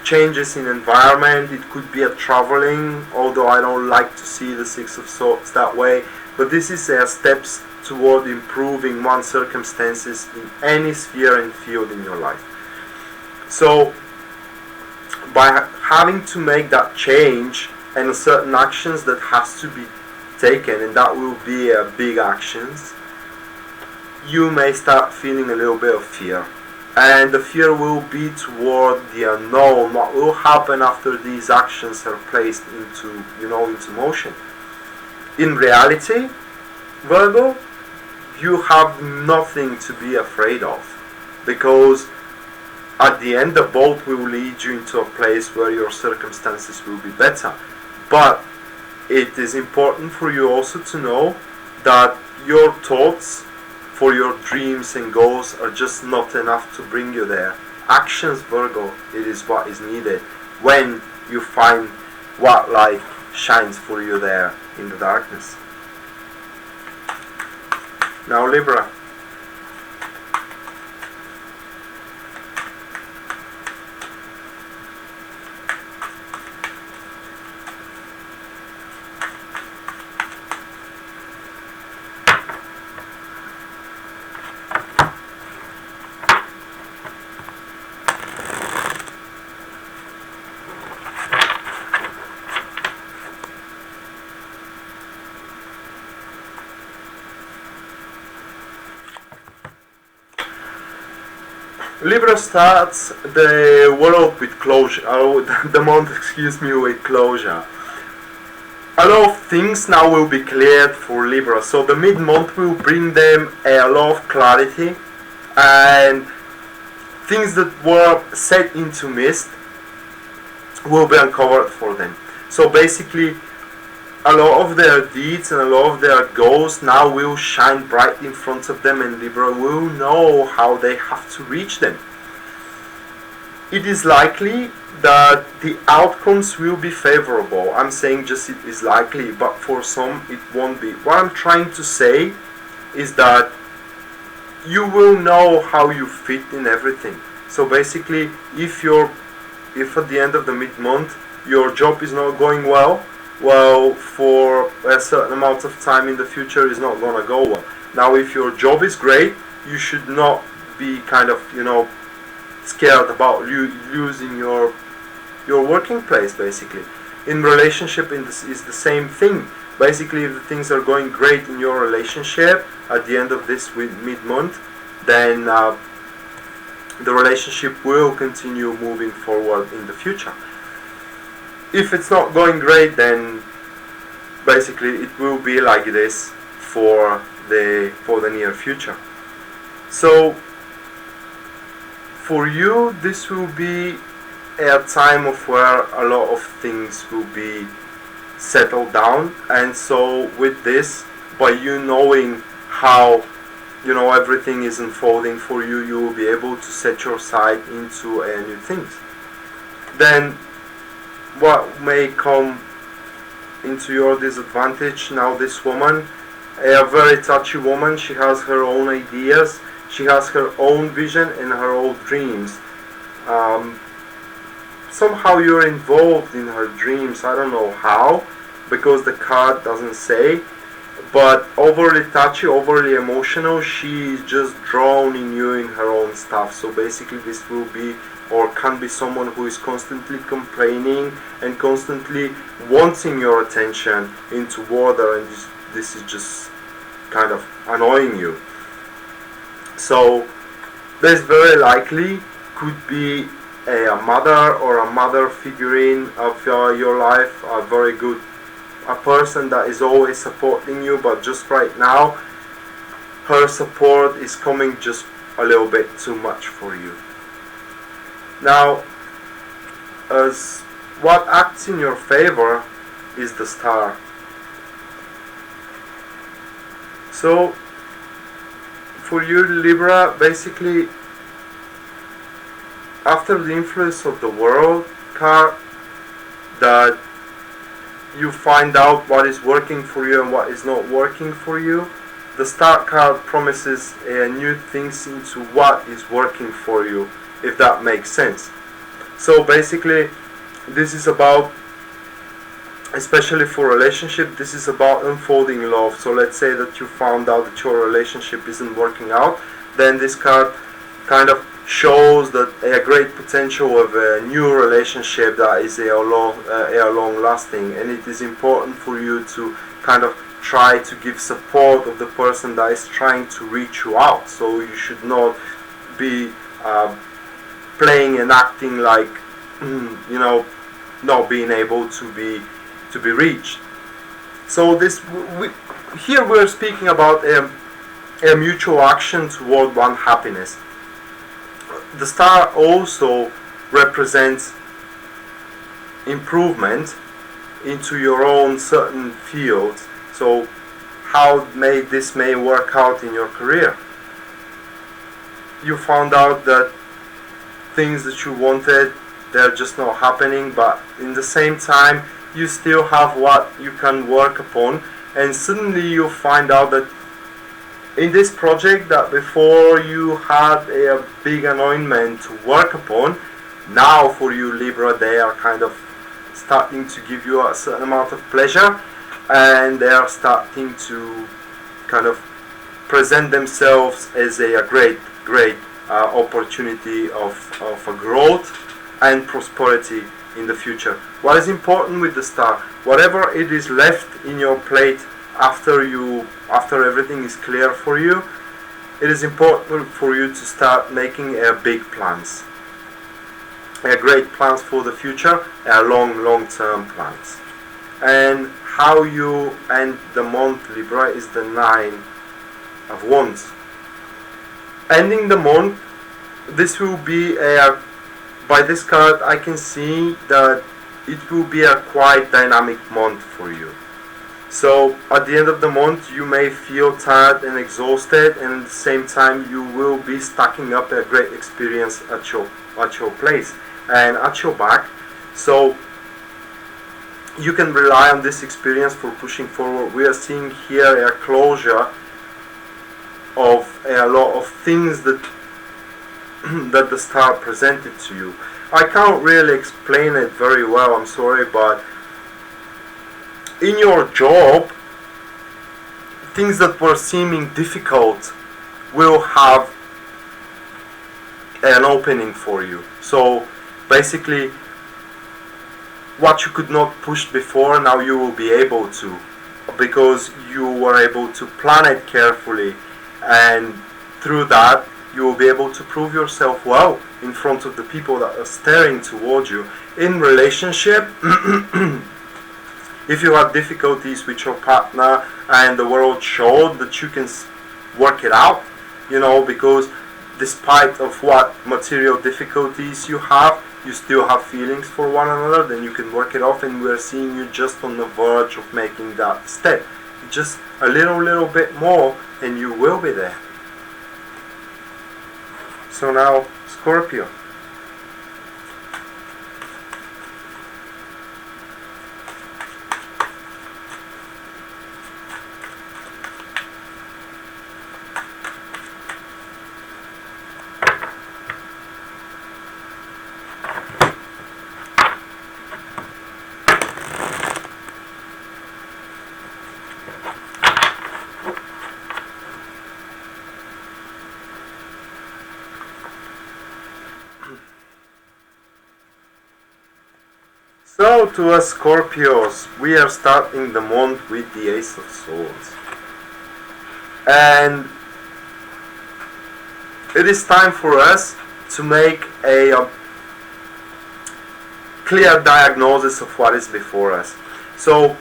Changes in environment, it could be a traveling, although I don't like to see the Six of Swords that way. But this is steps toward improving one's circumstances in any sphere and field in your life. So by having to make that change and certain actions that has to be taken, and that will be big actions, you may start feeling a little bit of fear. And the fear will be toward the unknown, what will happen after these actions are placed into motion. In reality, Virgo, you have nothing to be afraid of, because at the end the boat will lead you into a place where your circumstances will be better. But it is important for you also to know that your thoughts for your dreams and goals are just not enough to bring you there. Actions, Virgo, it is what is needed when you find what light shines for you there in the darkness. Now Libra. Libra starts the world with closure, the month, excuse me, with closure. A lot of things now will be cleared for Libra, so the mid-month will bring them a lot of clarity, and things that were set into mist will be uncovered for them. So basically, a lot of their deeds and a lot of their goals now will shine bright in front of them, and Libra will know how they have to reach them. It is likely that the outcomes will be favorable. I'm saying just it is likely, but for some it won't be. What I'm trying to say is that you will know how you fit in everything. So basically, if at the end of the mid-month your job is not going well, for a certain amount of time in the future is not gonna go well. Now, if your job is great, you should not be kind of, scared about losing your working place. Basically, in relationship, is the same thing. Basically, if the things are going great in your relationship at the end of this mid-month, then the relationship will continue moving forward in the future. If it's not going great, then basically it will be like this for the near future. So for you, this will be a time of where a lot of things will be settled down, and so with this, by you knowing how everything is unfolding for you, you will be able to set your sight into new things. Then what may come into your disadvantage now, this woman, a very touchy woman, she has her own ideas, she has her own vision and her own dreams. Somehow you're involved in her dreams, I don't know how, because the card doesn't say, but overly touchy, overly emotional, she is just drawn in you in her own stuff. So basically this will be, or can be, someone who is constantly complaining and constantly wanting your attention into water, and this is just kind of annoying you. So this very likely could be a mother or a mother figurine of your life, a person that is always supporting you, but just right now her support is coming just a little bit too much for you. Now, as what acts in your favor is the star. So for you, Libra, basically after the influence of the world card, that you find out what is working for you and what is not working for you, the star card promises new things into what is working for you, if that makes sense. So basically this is about, especially for relationship, this is about unfolding love. So let's say that you found out that your relationship isn't working out, then this card kind of shows that a great potential of a new relationship that is a long lasting, and it is important for you to kind of try to give support of the person that is trying to reach you out. So you should not be playing and acting like not being able to be reached. So here we're speaking about a mutual action toward one happiness. The star also represents improvement into your own certain fields. So how this may work out in your career. You found out that things that you wanted, they're just not happening, but in the same time you still have what you can work upon, and suddenly you find out that in this project that before you had a big anointment to work upon, now for you, Libra, they are kind of starting to give you a certain amount of pleasure, and they are starting to kind of present themselves as a great opportunity of a growth and prosperity in the future. What is important with the star, whatever it is left in your plate after everything is clear for you, it is important for you to start making big plans, great plans for the future, long-term plans. And how you end the month, Libra, is the 9 of Wands. Ending the month, this will be by this card I can see that it will be a quite dynamic month for you. So at the end of the month you may feel tired and exhausted, and at the same time you will be stacking up a great experience at your place and at your back. So you can rely on this experience for pushing forward. We are seeing here a closure of a lot of things that that the star presented to you. I can't really explain it very well, I'm sorry, but in your job, things that were seeming difficult will have an opening for you. So basically, what you could not push before, now you will be able to, because you were able to plan it carefully, and through that you will be able to prove yourself well in front of the people that are staring towards you. In relationship, if you have difficulties with your partner and the world showed that you can work it out, because despite of what material difficulties you have, you still have feelings for one another, then you can work it off, and we're seeing you just on the verge of making that step. Just a little bit more and you will be there. So now, Scorpio. So to us Scorpios, we are starting the month with the Ace of Swords. And it is time for us to make a clear diagnosis of what is before us. So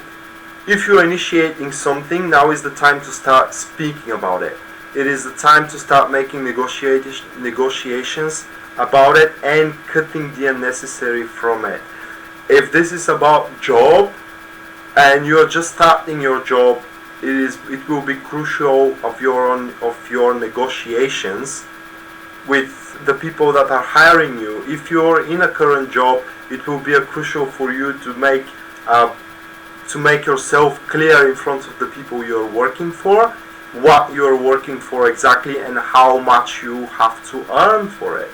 if you're initiating something, now is the time to start speaking about it. It is the time to start making negotiations about it and cutting the unnecessary from it. If this is about job and you're just starting your job, it will be crucial of your negotiations with the people that are hiring you. If you're in a current job, it will be crucial for you to make yourself clear in front of the people you're working for, what you're working for exactly and how much you have to earn for it.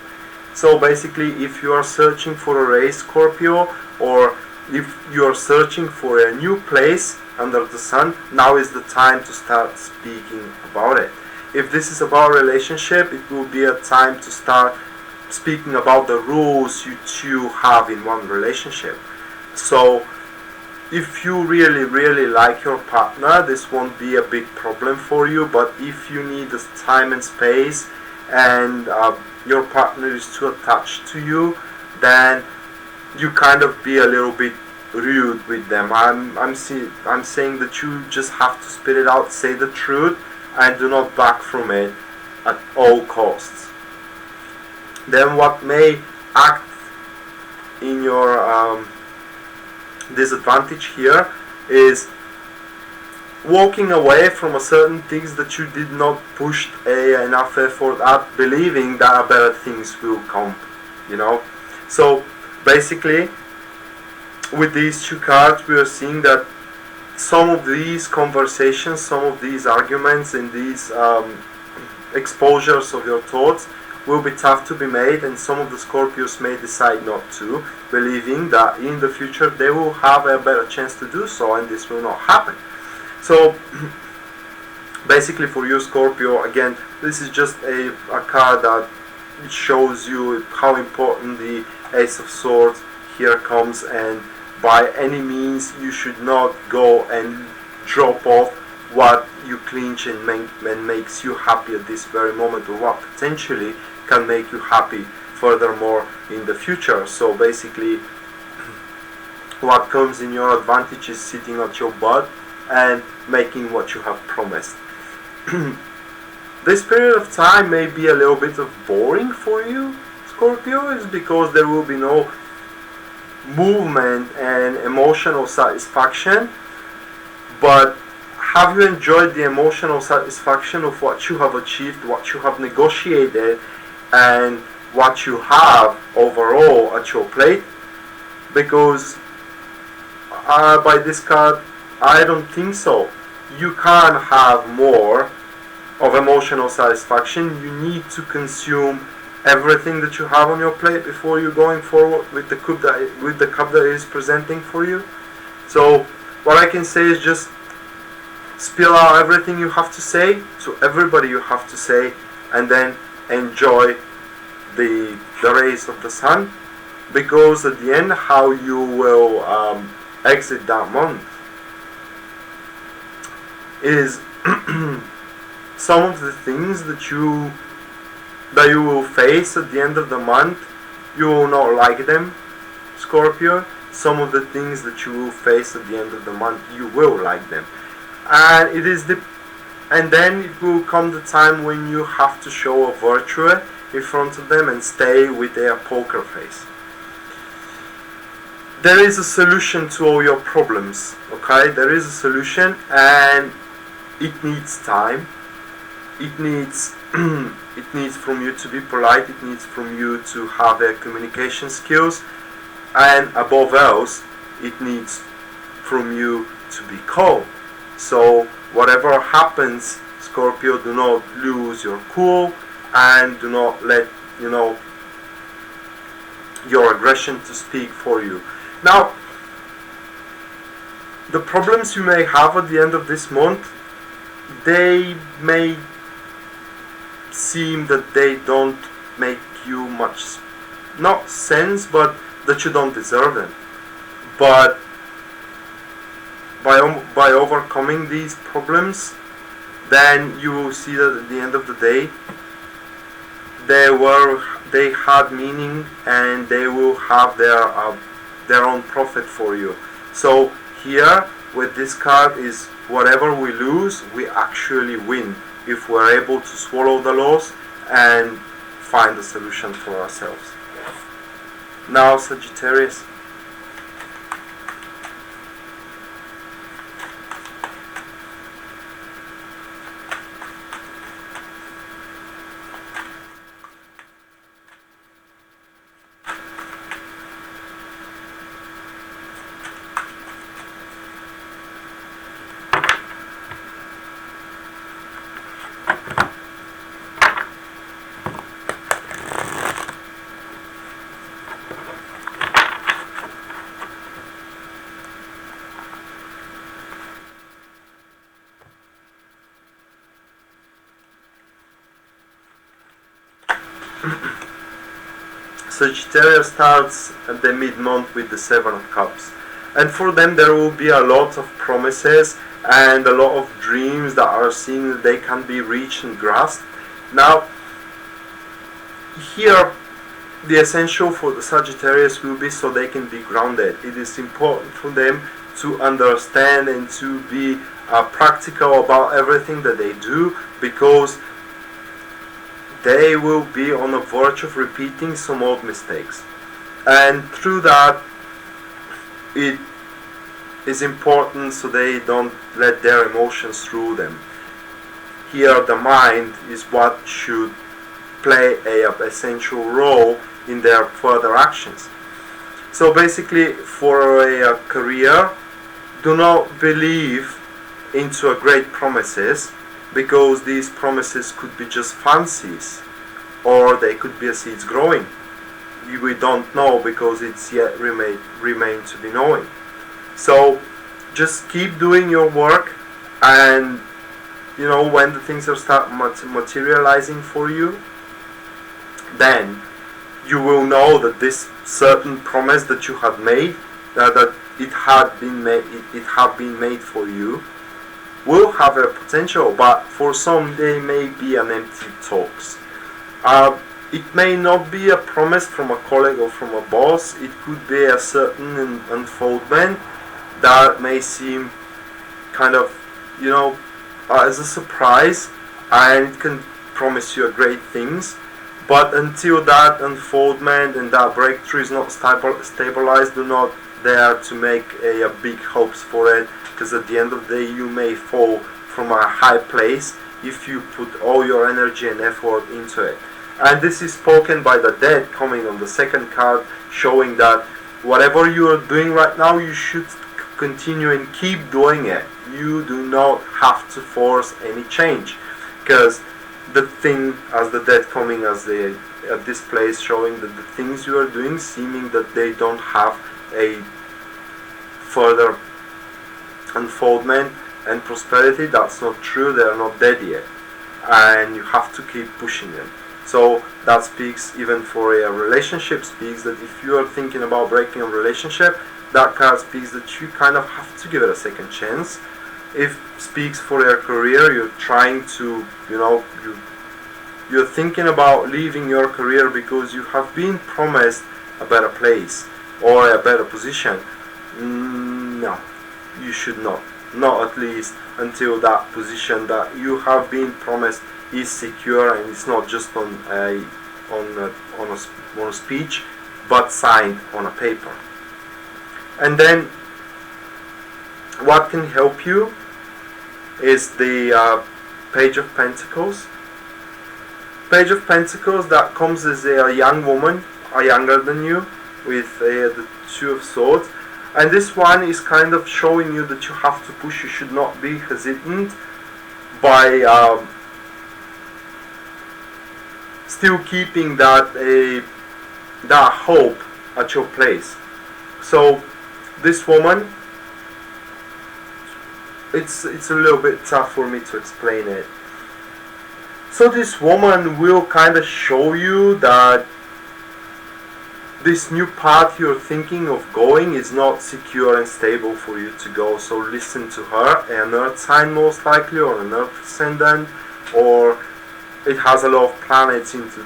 So basically, if you are searching for a raise, Scorpio, or if you are searching for a new place under the sun, now is the time to start speaking about it. If this is about relationship, it will be a time to start speaking about the rules you two have in one relationship. So if you really like your partner, this won't be a big problem for you. But if you need this time and space and your partner is too attached to you, then you kind of be a little bit rude with them. I'm saying that you just have to spit it out, say the truth, and do not back from it at all costs. Then what may act in your disadvantage here is walking away from a certain things that you did not push enough effort at, believing that better things will come, So basically, with these two cards, we are seeing that some of these conversations, some of these arguments and these exposures of your thoughts will be tough to be made, and some of the Scorpios may decide not to, believing that in the future they will have a better chance to do so, and this will not happen. So basically for you, Scorpio, again, this is just a card that it shows you how important the Ace of Swords here comes, and by any means you should not go and drop off what you clinch and makes you happy at this very moment, or what potentially can make you happy furthermore in the future. So basically, what comes in your advantage is sitting at your butt and making what you have promised. This period of time may be a little bit of boring for you, Scorpio, is because there will be no movement and emotional satisfaction. But have you enjoyed the emotional satisfaction of what you have achieved, what you have negotiated, and what you have overall at your plate? Because by this card, I don't think so. You can't have more of emotional satisfaction. You need to consume everything that you have on your plate before you're going forward with the cup that is presenting for you. So what I can say is just spill out everything you have to say to everybody you have to say, and then enjoy the rays of the sun, because at the end, how you will exit that month is some of the things that you will face at the end of the month. You will not like them, Scorpio. Some of the things that you will face at the end of the month, you will like them, and then it will come the time when you have to show a virtue in front of them and stay with their poker face. There is a solution to all your problems, okay? There is a solution, and it needs time. It needs it needs from you to be polite. It needs from you to have their communication skills, and above else, it needs from you to be calm. So whatever happens, Scorpio, do not lose your cool, and do not let your aggression to speak for you. Now, the problems you may have at the end of this month, they may seem that they don't make you much, not sense, but that you don't deserve them. But by overcoming these problems, then you will see that at the end of the day, they had meaning, and they will have their own profit for you. So here with this card is, whatever we lose, we actually win if we're able to swallow the loss and find a solution for ourselves. Now, Sagittarius. Sagittarius starts at the mid-month with the Seven of Cups, and for them there will be a lot of promises and a lot of dreams that are seen that they can be reached and grasped. Now, here the essential for the Sagittarius will be so they can be grounded. It is important for them to understand and to be practical about everything that they do, because they will be on the verge of repeating some old mistakes, and through that it is important so they don't let their emotions rule them. Here the mind is what should play a essential role in their further actions. So basically, for a career, do not believe into a great promises, because these promises could be just fancies, or they could be a seeds growing. We don't know, because it's yet remain to be knowing. So just keep doing your work, and when the things are start materializing for you, then you will know that this certain promise that you had made, that it had been made for you, will have a potential, but for some they may be an empty talks. It may not be a promise from a colleague or from a boss. It could be a certain unfoldment that may seem kind of, as a surprise, and it can promise you great things. But until that unfoldment and that breakthrough is not stabilized, do not dare to make a big hopes for it, because at the end of the day you may fall from a high place if you put all your energy and effort into it. And this is spoken by the dead, coming on the second card, showing that whatever you are doing right now, you should continue and keep doing it. You do not have to force any change, because the thing, as the dead coming as at this place, showing that the things you are doing, seeming that they don't have a further unfoldment and prosperity. That's not true. They are not dead yet, and you have to keep pushing them. So that speaks even for a relationship, speaks that if you are thinking about breaking a relationship, that card speaks that you kind of have to give it a second chance. If speaks for your career, you're trying to, you're thinking about leaving your career because you have been promised a better place or a better position. No, you should not. Not at least until that position that you have been promised is secure, and it's not just on a speech, but signed on a paper. And then what can help you is the Page of Pentacles. Page of Pentacles, that comes as a young woman, younger than you, with the Two of Swords. And this one is kind of showing you that you have to push. You should not be hesitant by still keeping that hope at your place. So this woman, it's a little bit tough for me to explain it. So this woman will kind of show you that this new path you're thinking of going is not secure and stable for you to go. So listen to her, an earth sign most likely, or an earth ascendant, or it has a lot of planets into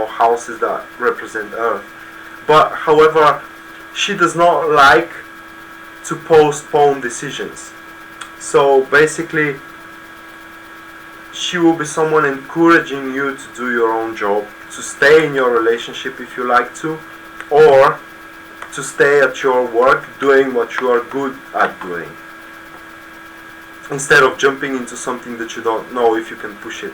houses that represent earth. But however, she does not like to postpone decisions. So basically, she will be someone encouraging you to do your own job, to stay in your relationship if you like to, or to stay at your work doing what you are good at doing, instead of jumping into something that you don't know if you can push it,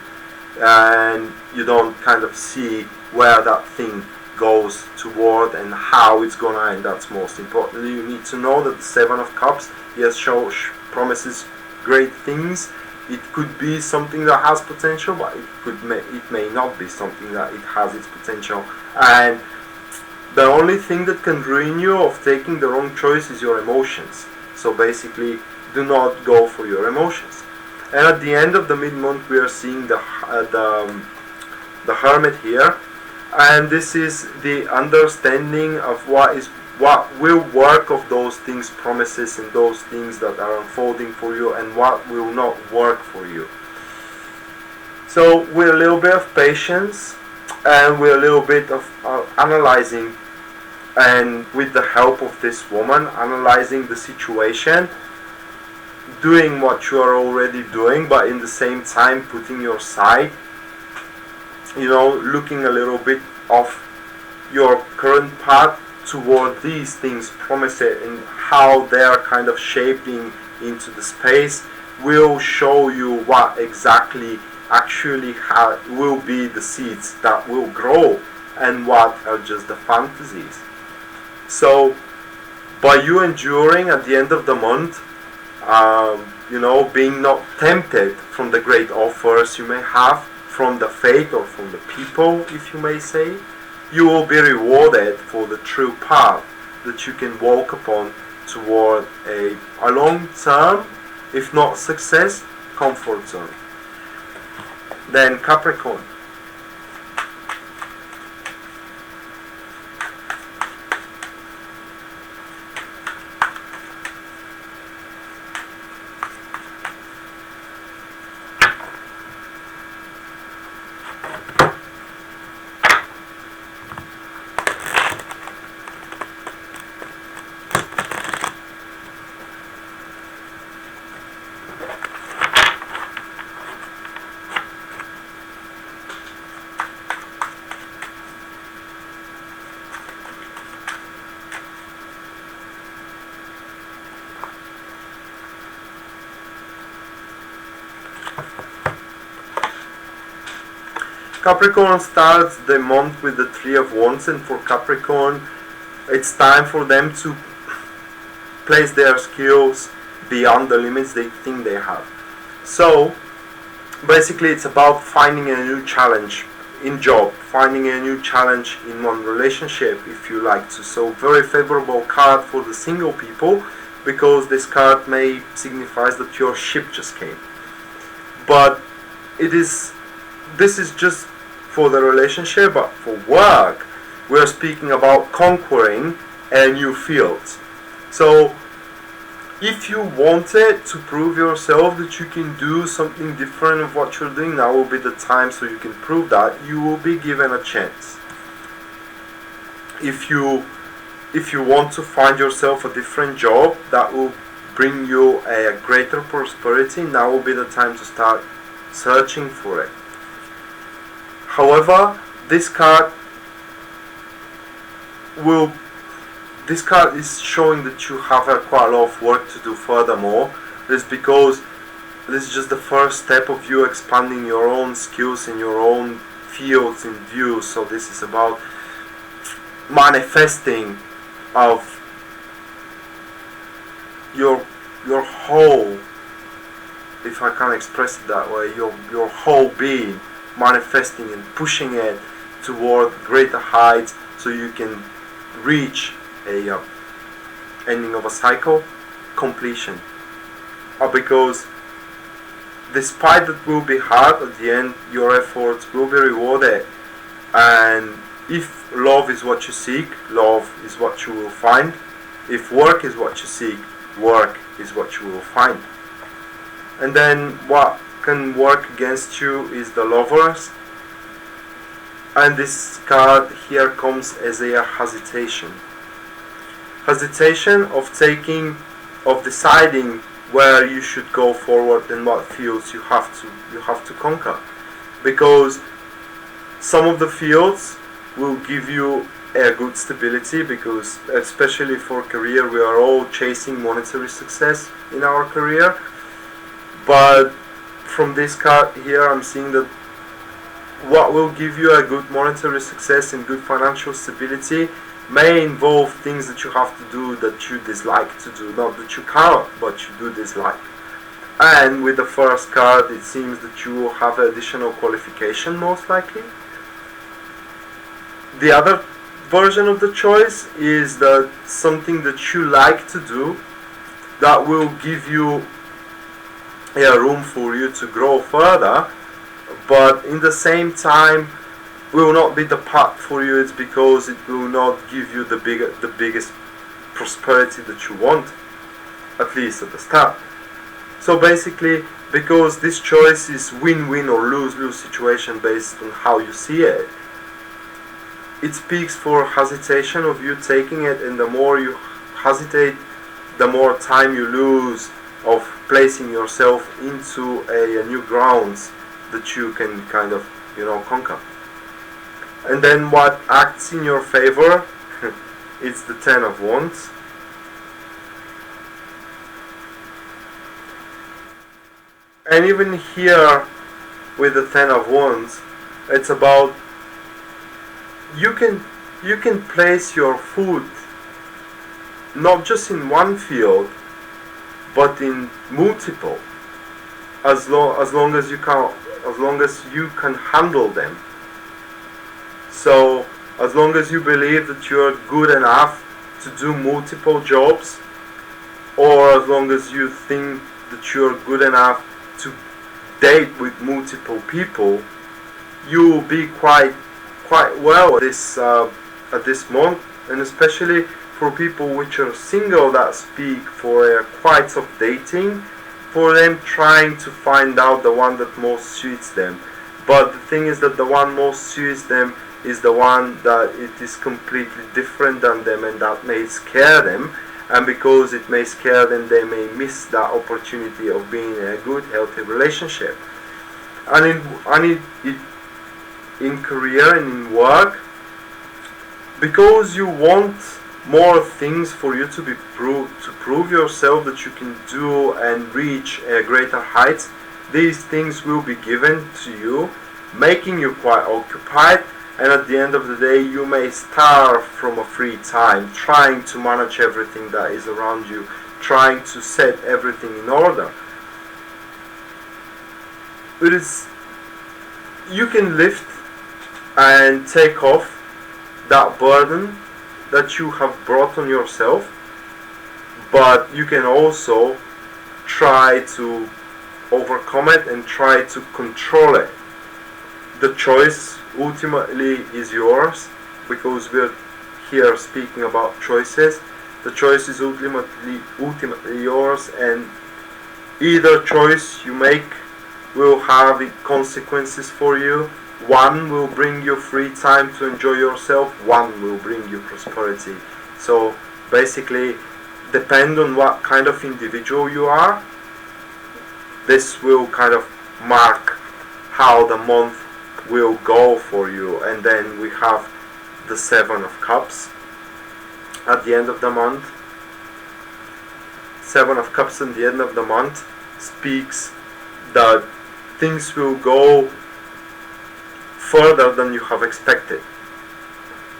and you don't kind of see where that thing goes toward and how it's gonna end. That's most importantly. You need to know that the Seven of Cups, yes, promises great things. It could be something that has potential, but it may not be something that it has its potential. And the only thing that can ruin you of taking the wrong choice is your emotions. So basically, do not go for your emotions. And at the end of the mid-month, we are seeing the Hermit here, and this is the understanding of what will work of those things, promises, and those things that are unfolding for you, and what will not work for you. So with a little bit of patience, and with a little bit of analyzing, and with the help of this woman, analyzing the situation, doing what you are already doing, but in the same time putting your side, looking a little bit of your current path toward these things, promise it, and how they are kind of shaping into the space, will show you what exactly actually will be the seeds that will grow, and what are just the fantasies. So by you enduring at the end of the month, being not tempted from the great offers you may have from the fate or from the people, if you may say, you will be rewarded for the true path that you can walk upon toward a long-term, if not success, comfort zone. Then Capricorn. Capricorn starts the month with the Three of Wands, and for Capricorn it's time for them to place their skills beyond the limits they think they have. So basically it's about finding a new challenge in job, finding a new challenge in one relationship, if you like to. So very favorable card for the single people, because this card may signify that your ship just came. But this is just for the relationship. But for work, we are speaking about conquering a new field. So if you wanted to prove yourself that you can do something different of what you're doing, now will be the time so you can prove that. You will be given a chance. If you want to find yourself a different job that will bring you a greater prosperity, now will be the time to start searching for it. However, this card is showing that you have quite a lot of work to do furthermore. This is because this is just the first step of you expanding your own skills in your own fields and views. So this is about manifesting of your whole, if I can express it that way, your whole being, manifesting and pushing it toward greater heights, so you can reach a ending of a cycle, completion. Because despite that will be hard, at the end your efforts will be rewarded. And if love is what you seek, love is what you will find. If work is what you seek, work is what you will find. And then what can work against you is the Lovers. And this card here comes as a hesitation. Hesitation of deciding where you should go forward and what fields you have to conquer. Because some of the fields will give you a good stability, because especially for career, we are all chasing monetary success in our career. But from this card here, I'm seeing that what will give you a good monetary success and good financial stability may involve things that you have to do that you dislike to do. Not that you can't, but you do dislike. And with the first card, it seems that you will have additional qualification, most likely. The other version of the choice is that something that you like to do that will give you a room for you to grow further, but in the same time will not be the path for you. It's because it will not give you the biggest prosperity that you want, at least at the start. So basically, because this choice is win-win or lose-lose situation based on how you see it, it speaks for hesitation of you taking it, and the more you hesitate, the more time you lose of placing yourself into a new grounds that you can kind of, conquer. And then what acts in your favor, it's the Ten of Wands. And even here with the Ten of Wands, it's about you can place your foot not just in one field, but in multiple, as long as you can handle them. So as long as you believe that you are good enough to do multiple jobs, or as long as you think that you are good enough to date with multiple people, you will be quite well at this month. And especially for people which are single, that speak for quite of dating, for them trying to find out the one that most suits them. But the thing is that the one most suits them is the one that it is completely different than them, and that may scare them. And because it may scare them, they may miss that opportunity of being in a good, healthy relationship. And in career and in work, because you want more things for you to prove yourself that you can do and reach greater heights, these things will be given to you. making you quite occupied, and at the end of the day you may starve from a free time, trying to manage everything that is around you, trying to set everything in order. You can lift and take off that burden that you have brought on yourself, but you can also try to overcome it and try to control it. The choice ultimately is yours, because we're here speaking about choices. The choice is ultimately yours, and either choice you make will have consequences for you. One will bring you free time to enjoy yourself, one will bring you prosperity. So basically, depend on what kind of individual you are, this will kind of mark how the month will go for you. And then we have the Seven of Cups at the end of the month. Seven of Cups at the end of the month speaks that things will go further than you have expected,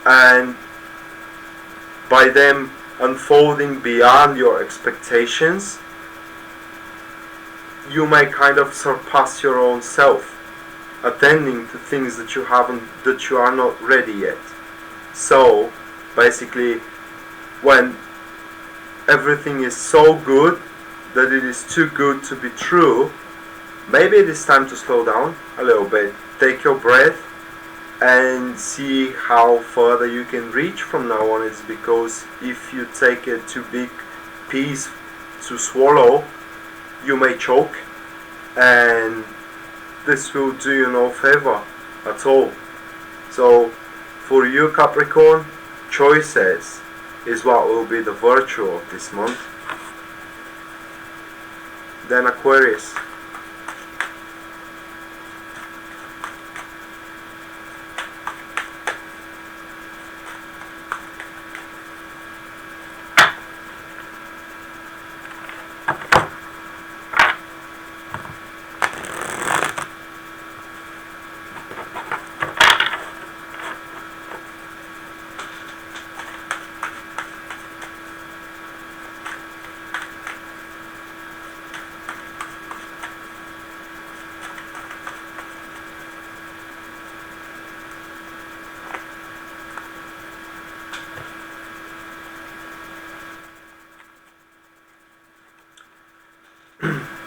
and by them unfolding beyond your expectations, you may kind of surpass your own self, attending to things that you are not ready yet. So basically, when everything is so good that it is too good to be true, maybe it is time to slow down a little bit, take your breath, and see how further you can reach from now on. It's because if you take a too big piece to swallow, you may choke, and this will do you no favor at all. So for you, Capricorn, choices is what will be the virtue of this month. Then Aquarius.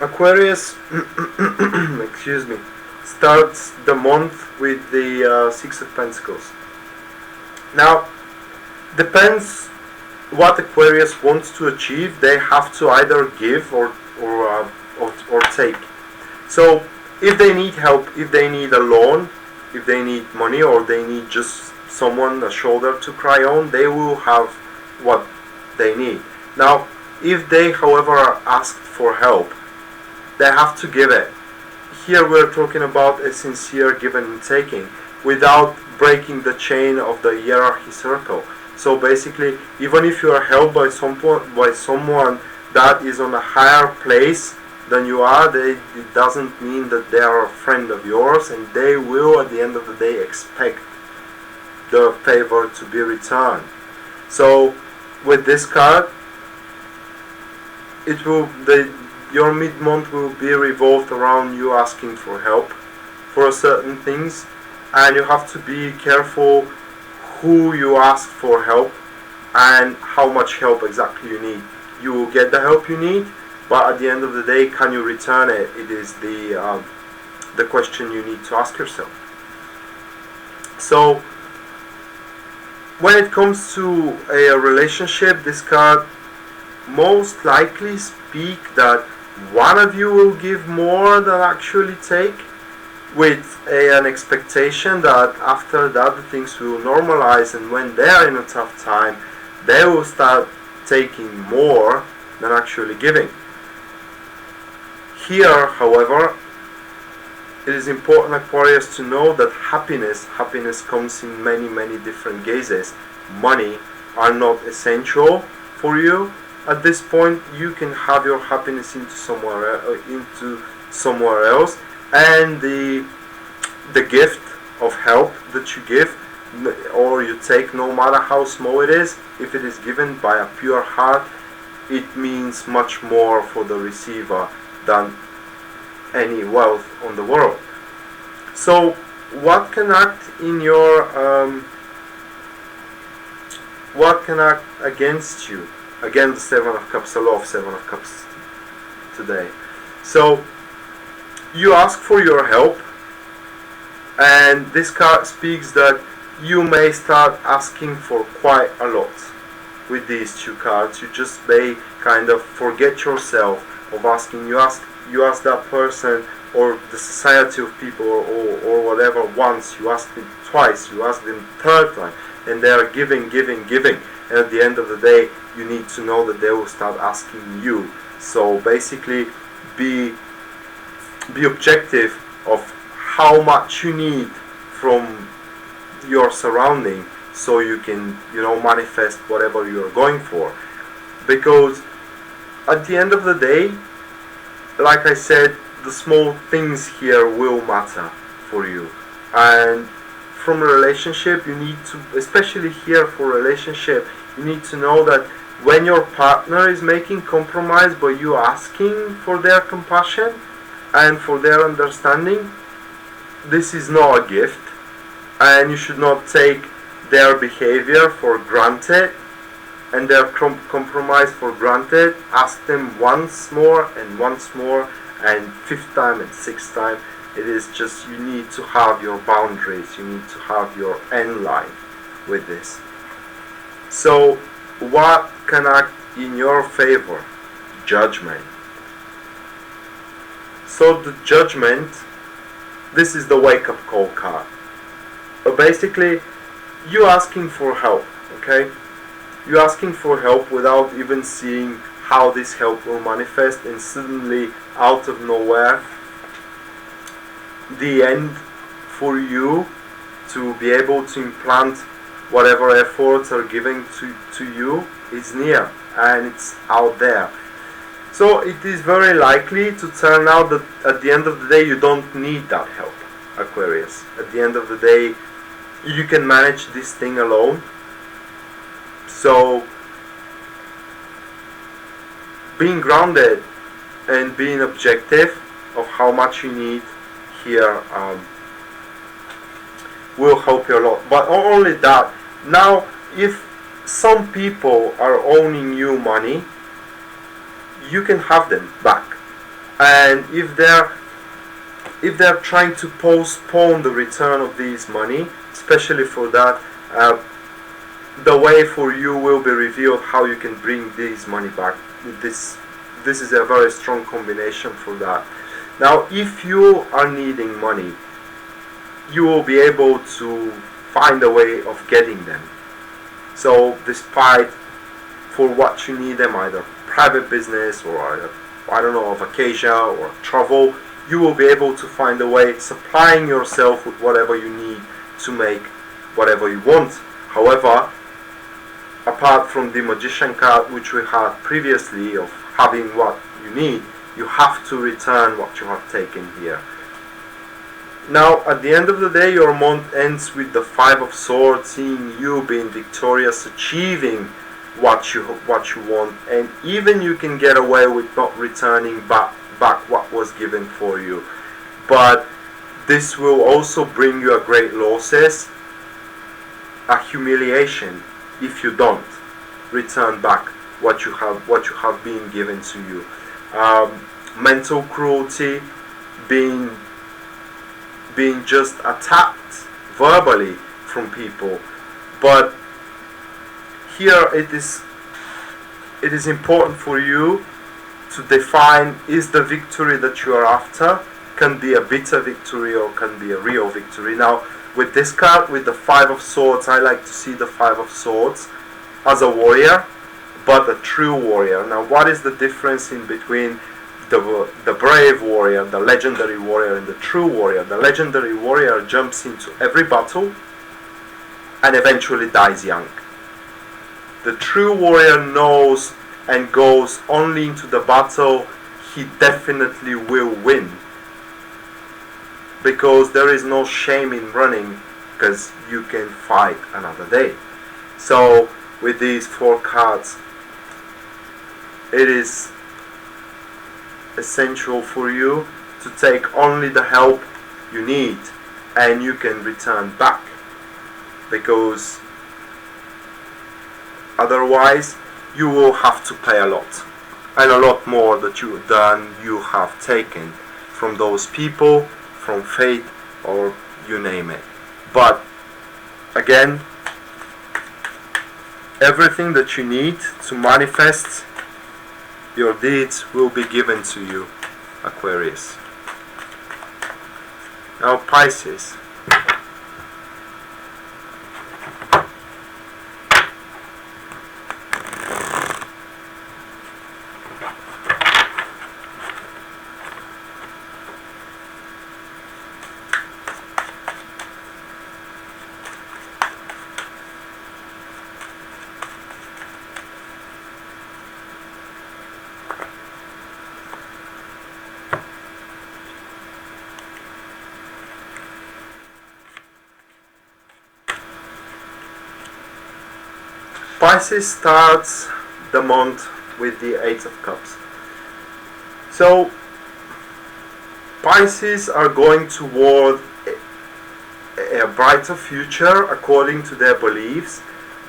Aquarius, excuse me, starts the month with the Six of Pentacles. Now, depends what Aquarius wants to achieve. They have to either give or take. So, if they need help, if they need a loan, if they need money, or they need just someone, a shoulder to cry on, they will have what they need. Now, if they, however, are asked for help, they have to give it. Here we're talking about a sincere giving and taking without breaking the chain of the hierarchy circle. So basically, even if you are helped by someone that is on a higher place than you are, it doesn't mean that they are a friend of yours, and they will at the end of the day expect the favor to be returned. So with this card, your mid-month will be revolved around you asking for help for certain things, and you have to be careful who you ask for help and how much help exactly you need. You will get the help you need, but at the end of the day, can you return it? It is the question you need to ask yourself. So when it comes to a relationship, this card most likely speak that one of you will give more than actually take, with an expectation that after that the things will normalize, and when they are in a tough time, they will start taking more than actually giving. Here, however, it is important, Aquarius, to know that happiness comes in many different guises. Money are not essential for you. At this point, you can have your happiness into somewhere else, and the the gift of help that you give or you take, no matter how small it is, if it is given by a pure heart, it means much more for the receiver than any wealth on the world. So what can act in your what can act against you? Again, the Seven of Cups, a law of Seven of Cups today. So you ask for your help, and this card speaks that you may start asking for quite a lot with these two cards. You just may kind of forget yourself of asking. You ask that person or the society of people or whatever once, you ask them twice, you ask them third time, and they are giving. And at the end of the day, you need to know that they will start asking you. So basically, be objective of how much you need from your surrounding, so you can, manifest whatever you are going for. Because at the end of the day, like I said, the small things here will matter for you. And from a relationship, you need to, especially here for a relationship, you need to know that when your partner is making compromise by you asking for their compassion and for their understanding, this is not a gift, and you should not take their behavior for granted and their compromise for granted. Ask them once more and fifth time and sixth time. It is just, you need to have your boundaries, you need to have your end line with this. So what can act in your favor? Judgment. So the Judgment, this is the wake-up call card. But basically, you asking for help, okay? You're asking for help without even seeing how this help will manifest, and suddenly, out of nowhere, the end for you to be able to implant whatever efforts are given to you is near, and it's out there. So it is very likely to turn out that at the end of the day you don't need that help, Aquarius. At the end of the day, you can manage this thing alone. So being grounded and being objective of how much you need here will help you a lot. But not only that, now if some people are owning you money, you can have them back. And if they're trying to postpone the return of these money, especially for that, the way for you will be revealed how you can bring this money back. This is a very strong combination for that. Now, if you are needing money, you will be able to find a way of getting them. So despite for what you need them, either private business or a vacation or travel, you will be able to find a way, supplying yourself with whatever you need to make whatever you want. However, apart from the Magician card, which we had previously, of having what you need, you have to return what you have taken here. Now, at the end of the day, your month ends with the Five of Swords, seeing you being victorious, achieving what you want, and even you can get away with not returning back what was given for you. But this will also bring you a great losses, a humiliation, if you don't return back what you have been given to you. Mental cruelty, being just attacked verbally from people. But here it is important for you to define, is the victory that you are after can be a bitter victory or can be a real victory. Now, with this card, with the Five of Swords, I like to see the Five of Swords as a warrior, but a true warrior. Now, what is the difference in between the brave warrior, the legendary warrior, and the true warrior? The legendary warrior jumps into every battle and eventually dies young. The true warrior knows and goes only into the battle he definitely will win. because there is no shame in running, because you can fight another day. So with these 4 cards, it is essential for you to take only the help you need, and you can return back, because otherwise you will have to pay a lot, and a lot more than you have taken from those people, from fate, or you name it. But again, everything that you need to manifest your deeds will be given to you, Aquarius. Now Pisces. Pisces starts the month with the 8 of Cups. So Pisces are going toward a brighter future according to their beliefs,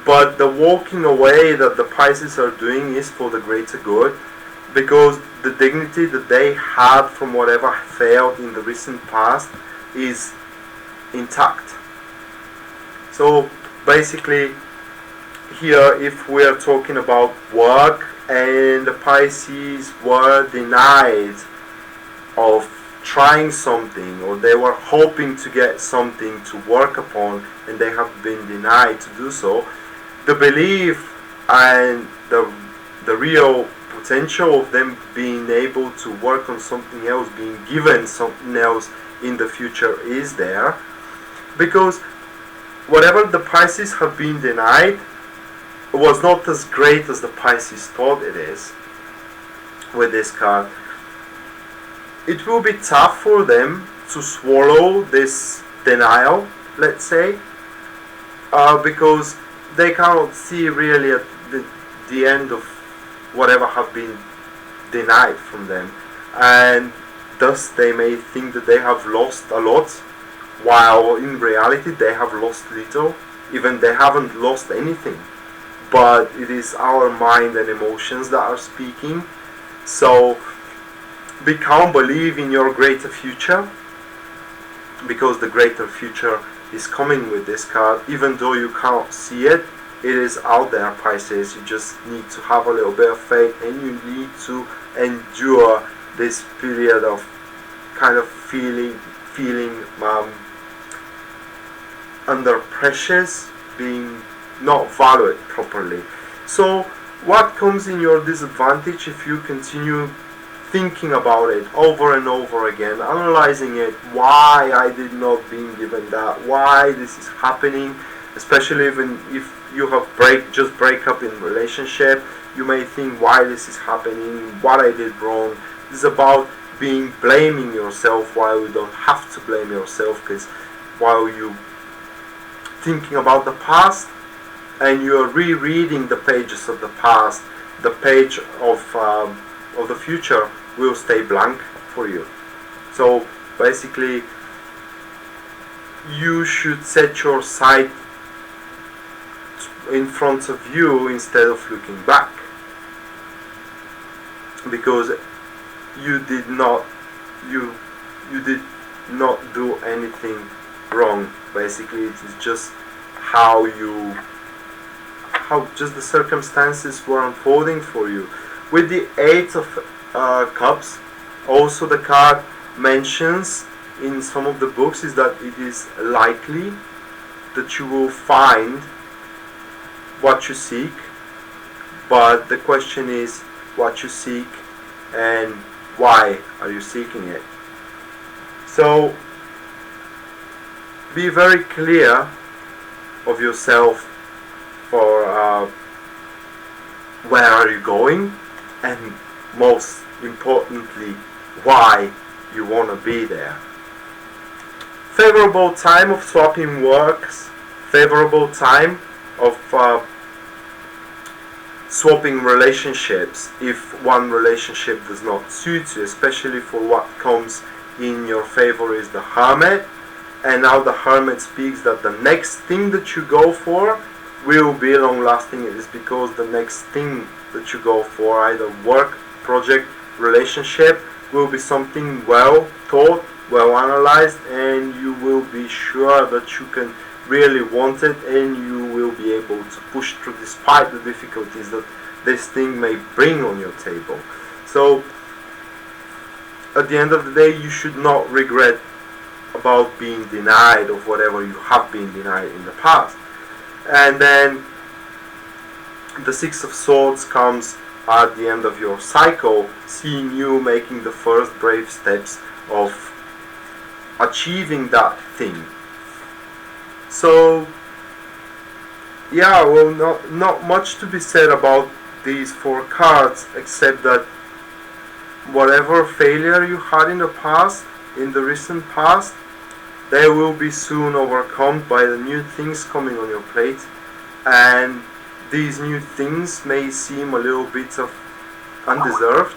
but the walking away that the Pisces are doing is for the greater good, because the dignity that they had from whatever failed in the recent past is intact. So basically, here, if we are talking about work, and the Pisces were denied of trying something, or they were hoping to get something to work upon, and they have been denied to do so, the belief and the real potential of them being able to work on something else, being given something else in the future is there, because whatever the Pisces have been denied was not as great as the Pisces thought it is. With this card, it will be tough for them to swallow this denial, let's say, because they cannot see really at the end of whatever have been denied from them, and thus they may think that they have lost a lot, while in reality they have lost little, even they haven't lost anything. But it is our mind and emotions that are speaking. So be calm, believe in your greater future, because the greater future is coming with this card. Even though you can't see it, it is out there, Pisces. You just need to have a little bit of faith, and you need to endure this period of kind of feeling under pressures, being not valued properly. So what comes in your disadvantage if you continue thinking about it over and over again, analyzing it, why I did not being given that, why this is happening, especially even if you have just break up in relationship, you may think why this is happening, what I did wrong. It's about blaming yourself while you don't have to blame yourself, because while you thinking about the past, and you are rereading the pages of the past, the page of the future will stay blank for you. So basically, you should set your sight in front of you instead of looking back, because you did not do anything wrong. Basically, it is just how just the circumstances were unfolding for you. With the 8 of Cups, also the card mentions in some of the books is that it is likely that you will find what you seek, but the question is what you seek and why are you seeking it. So be very clear of yourself for where are you going, and most importantly, why you want to be there. favorable time of swapping works, favorable time of swapping relationships if one relationship does not suit you, especially for what comes in your favor is the Hermit. And now the Hermit speaks that the next thing that you go for will be long lasting. It is because the next thing that you go for, either work, project, relationship, will be something well thought, well analyzed, and you will be sure that you can really want it, and you will be able to push through despite the difficulties that this thing may bring on your table. So at the end of the day, you should not regret about being denied of whatever you have been denied in the past. And then the Six of Swords comes at the end of your cycle, seeing you making the first brave steps of achieving that thing. So yeah, well, not much to be said about these 4 cards, except that whatever failure you had in the past, in the recent past, they will be soon overcome by the new things coming on your plate. And these new things may seem a little bit of undeserved,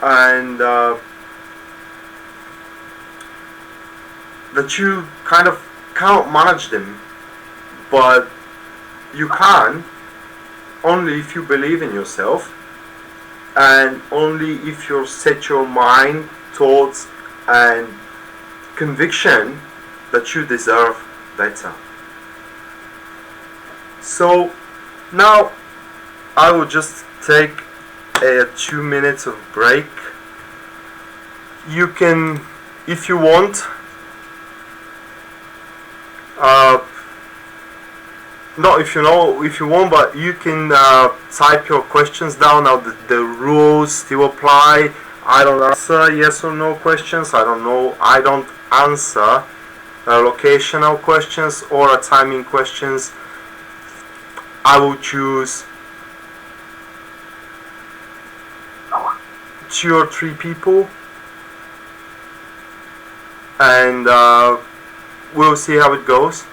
and that you kind of can't manage them, but you can only if you believe in yourself, and only if you set your mind, thoughts and conviction that you deserve better. So now I will just take a 2 minutes of break. You can, if you want, not if you know, if you want, but you can type your questions down. Now the rules still apply. I don't answer yes or no questions. I don't answer locational questions or timing questions. I will choose 2 or 3 people, and we'll see how it goes.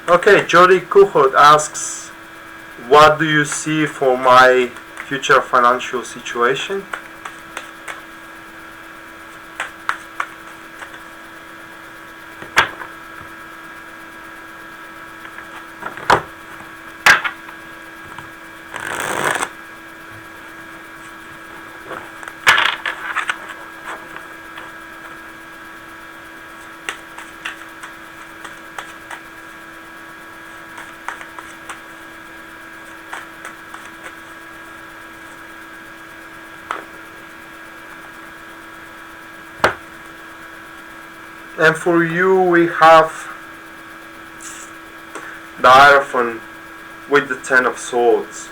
Okay, Jody Kuhut asks, what do you see for my future financial situation? And for you, we have the Hierophant with the 10 of Swords.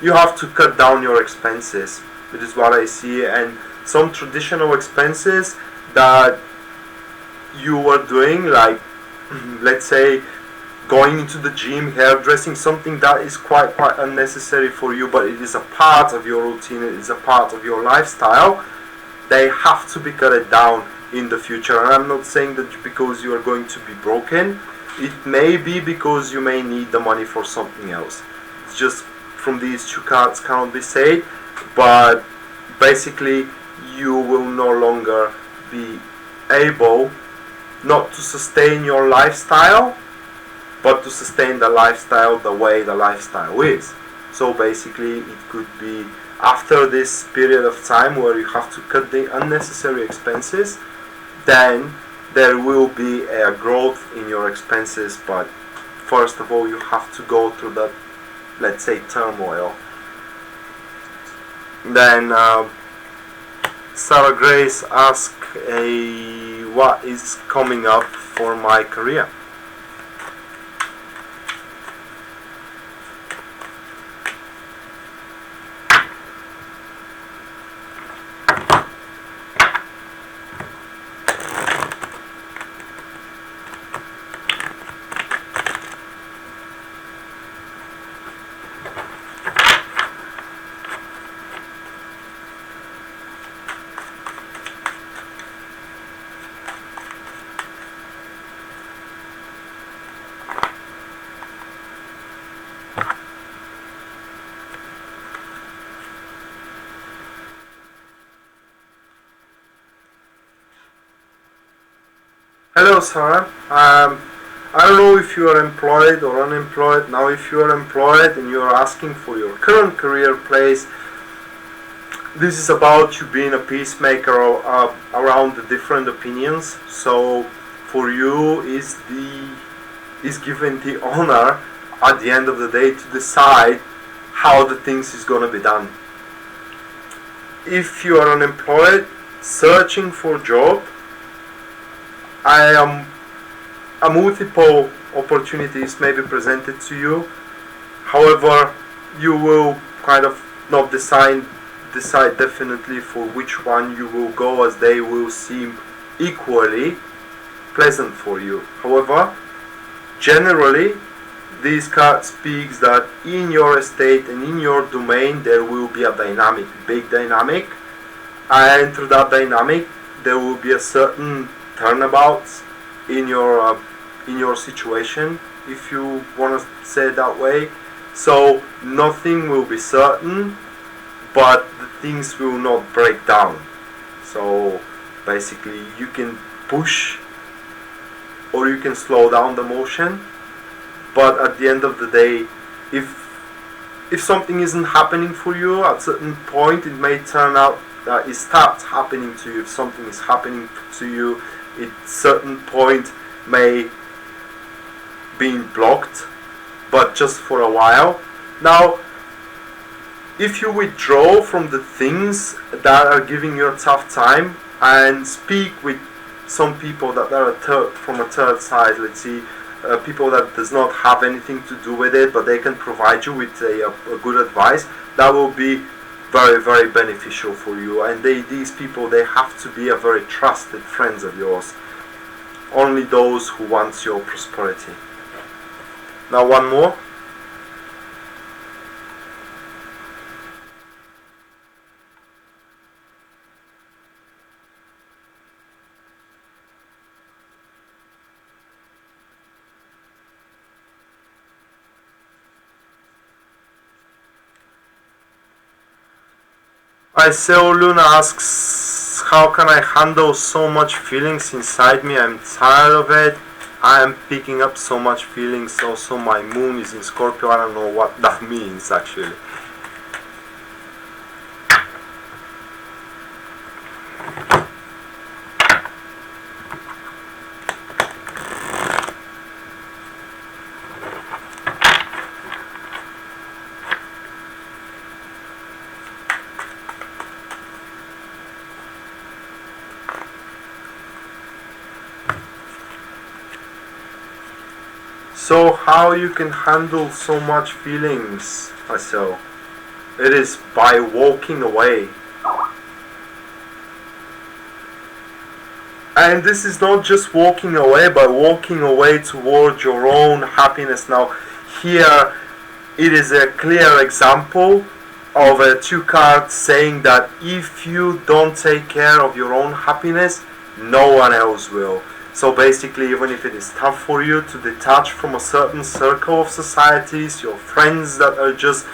You have to cut down your expenses, which is what I see, and some traditional expenses that you were doing, like let's say going into the gym, hairdressing, something that is quite unnecessary for you, but it is a part of your routine, it is a part of your lifestyle. They have to be cut down in the future. And I'm not saying that because you are going to be broken. It may be because you may need the money for something else. It's just from these 2 cards cannot be said, but basically you will no longer be able not to sustain your lifestyle, but to sustain the lifestyle the way the lifestyle is. So basically it could be After this period of time where you have to cut the unnecessary expenses, then there will be a growth in your expenses, but first of all you have to go through that, let's say, turmoil. Then Sarah Grace asked what is coming up for my career. Hello, Sarah. I don't know if you are employed or unemployed. Now, if you are employed and you are asking for your current career place, this is about you being a peacemaker around the different opinions. So, for you is given the honor at the end of the day to decide how the things is going to be done. If you are unemployed, searching for a job, multiple opportunities may be presented to you. However, you will kind of not decide definitely for which one you will go, as they will seem equally pleasant for you. However, generally, this card speaks that in your estate and in your domain there will be a dynamic, big dynamic, and through that dynamic there will be a certain turnabouts in your situation, if you want to say it that way. So nothing will be certain, but the things will not break down. So basically you can push or you can slow down the motion, but at the end of the day, if something isn't happening for you at a certain point, it may turn out that it starts happening to you. If something is happening to you, at a certain point may be blocked, but just for a while. Now, if you withdraw from the things that are giving you a tough time and speak with some people that are from a third side, let's see, people that does not have anything to do with it, but they can provide you with a good advice, that will be very, very beneficial for you. And these people, they have to be a very trusted friends of yours. Only those who want your prosperity. Now one more. Luna asks, how can I handle so much feelings inside me? I'm tired of it. I am picking up so much feelings. Also, my moon is in Scorpio. I don't know what that means actually. So how you can handle so much feelings, Marcel? It is by walking away. And this is not just walking away, but walking away towards your own happiness. Now, here it is a clear example of two cards saying that if you don't take care of your own happiness, no one else will. So basically, even if it is tough for you to detach from a certain circle of societies, your friends that are just,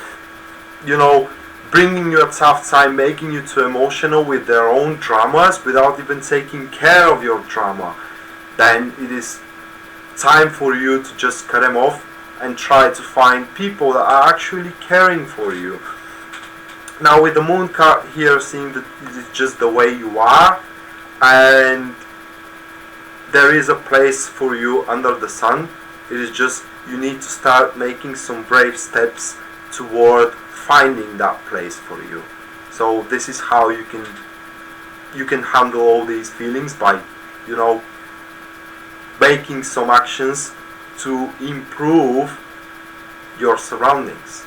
bringing you a tough time, making you too emotional with their own dramas without even taking care of your drama, then it is time for you to just cut them off and try to find people that are actually caring for you. Now with the moon card here, seeing that it is just the way you are, and there is a place for you under the sun. It is just you need to start making some brave steps toward finding that place for you. So this is how you can handle all these feelings, by making some actions to improve your surroundings,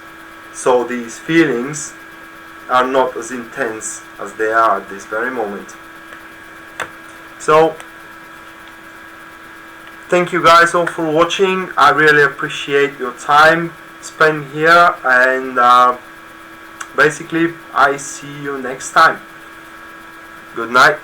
so these feelings are not as intense as they are at this very moment. So thank you guys all for watching. I really appreciate your time spent here, and basically I see you next time. Good night.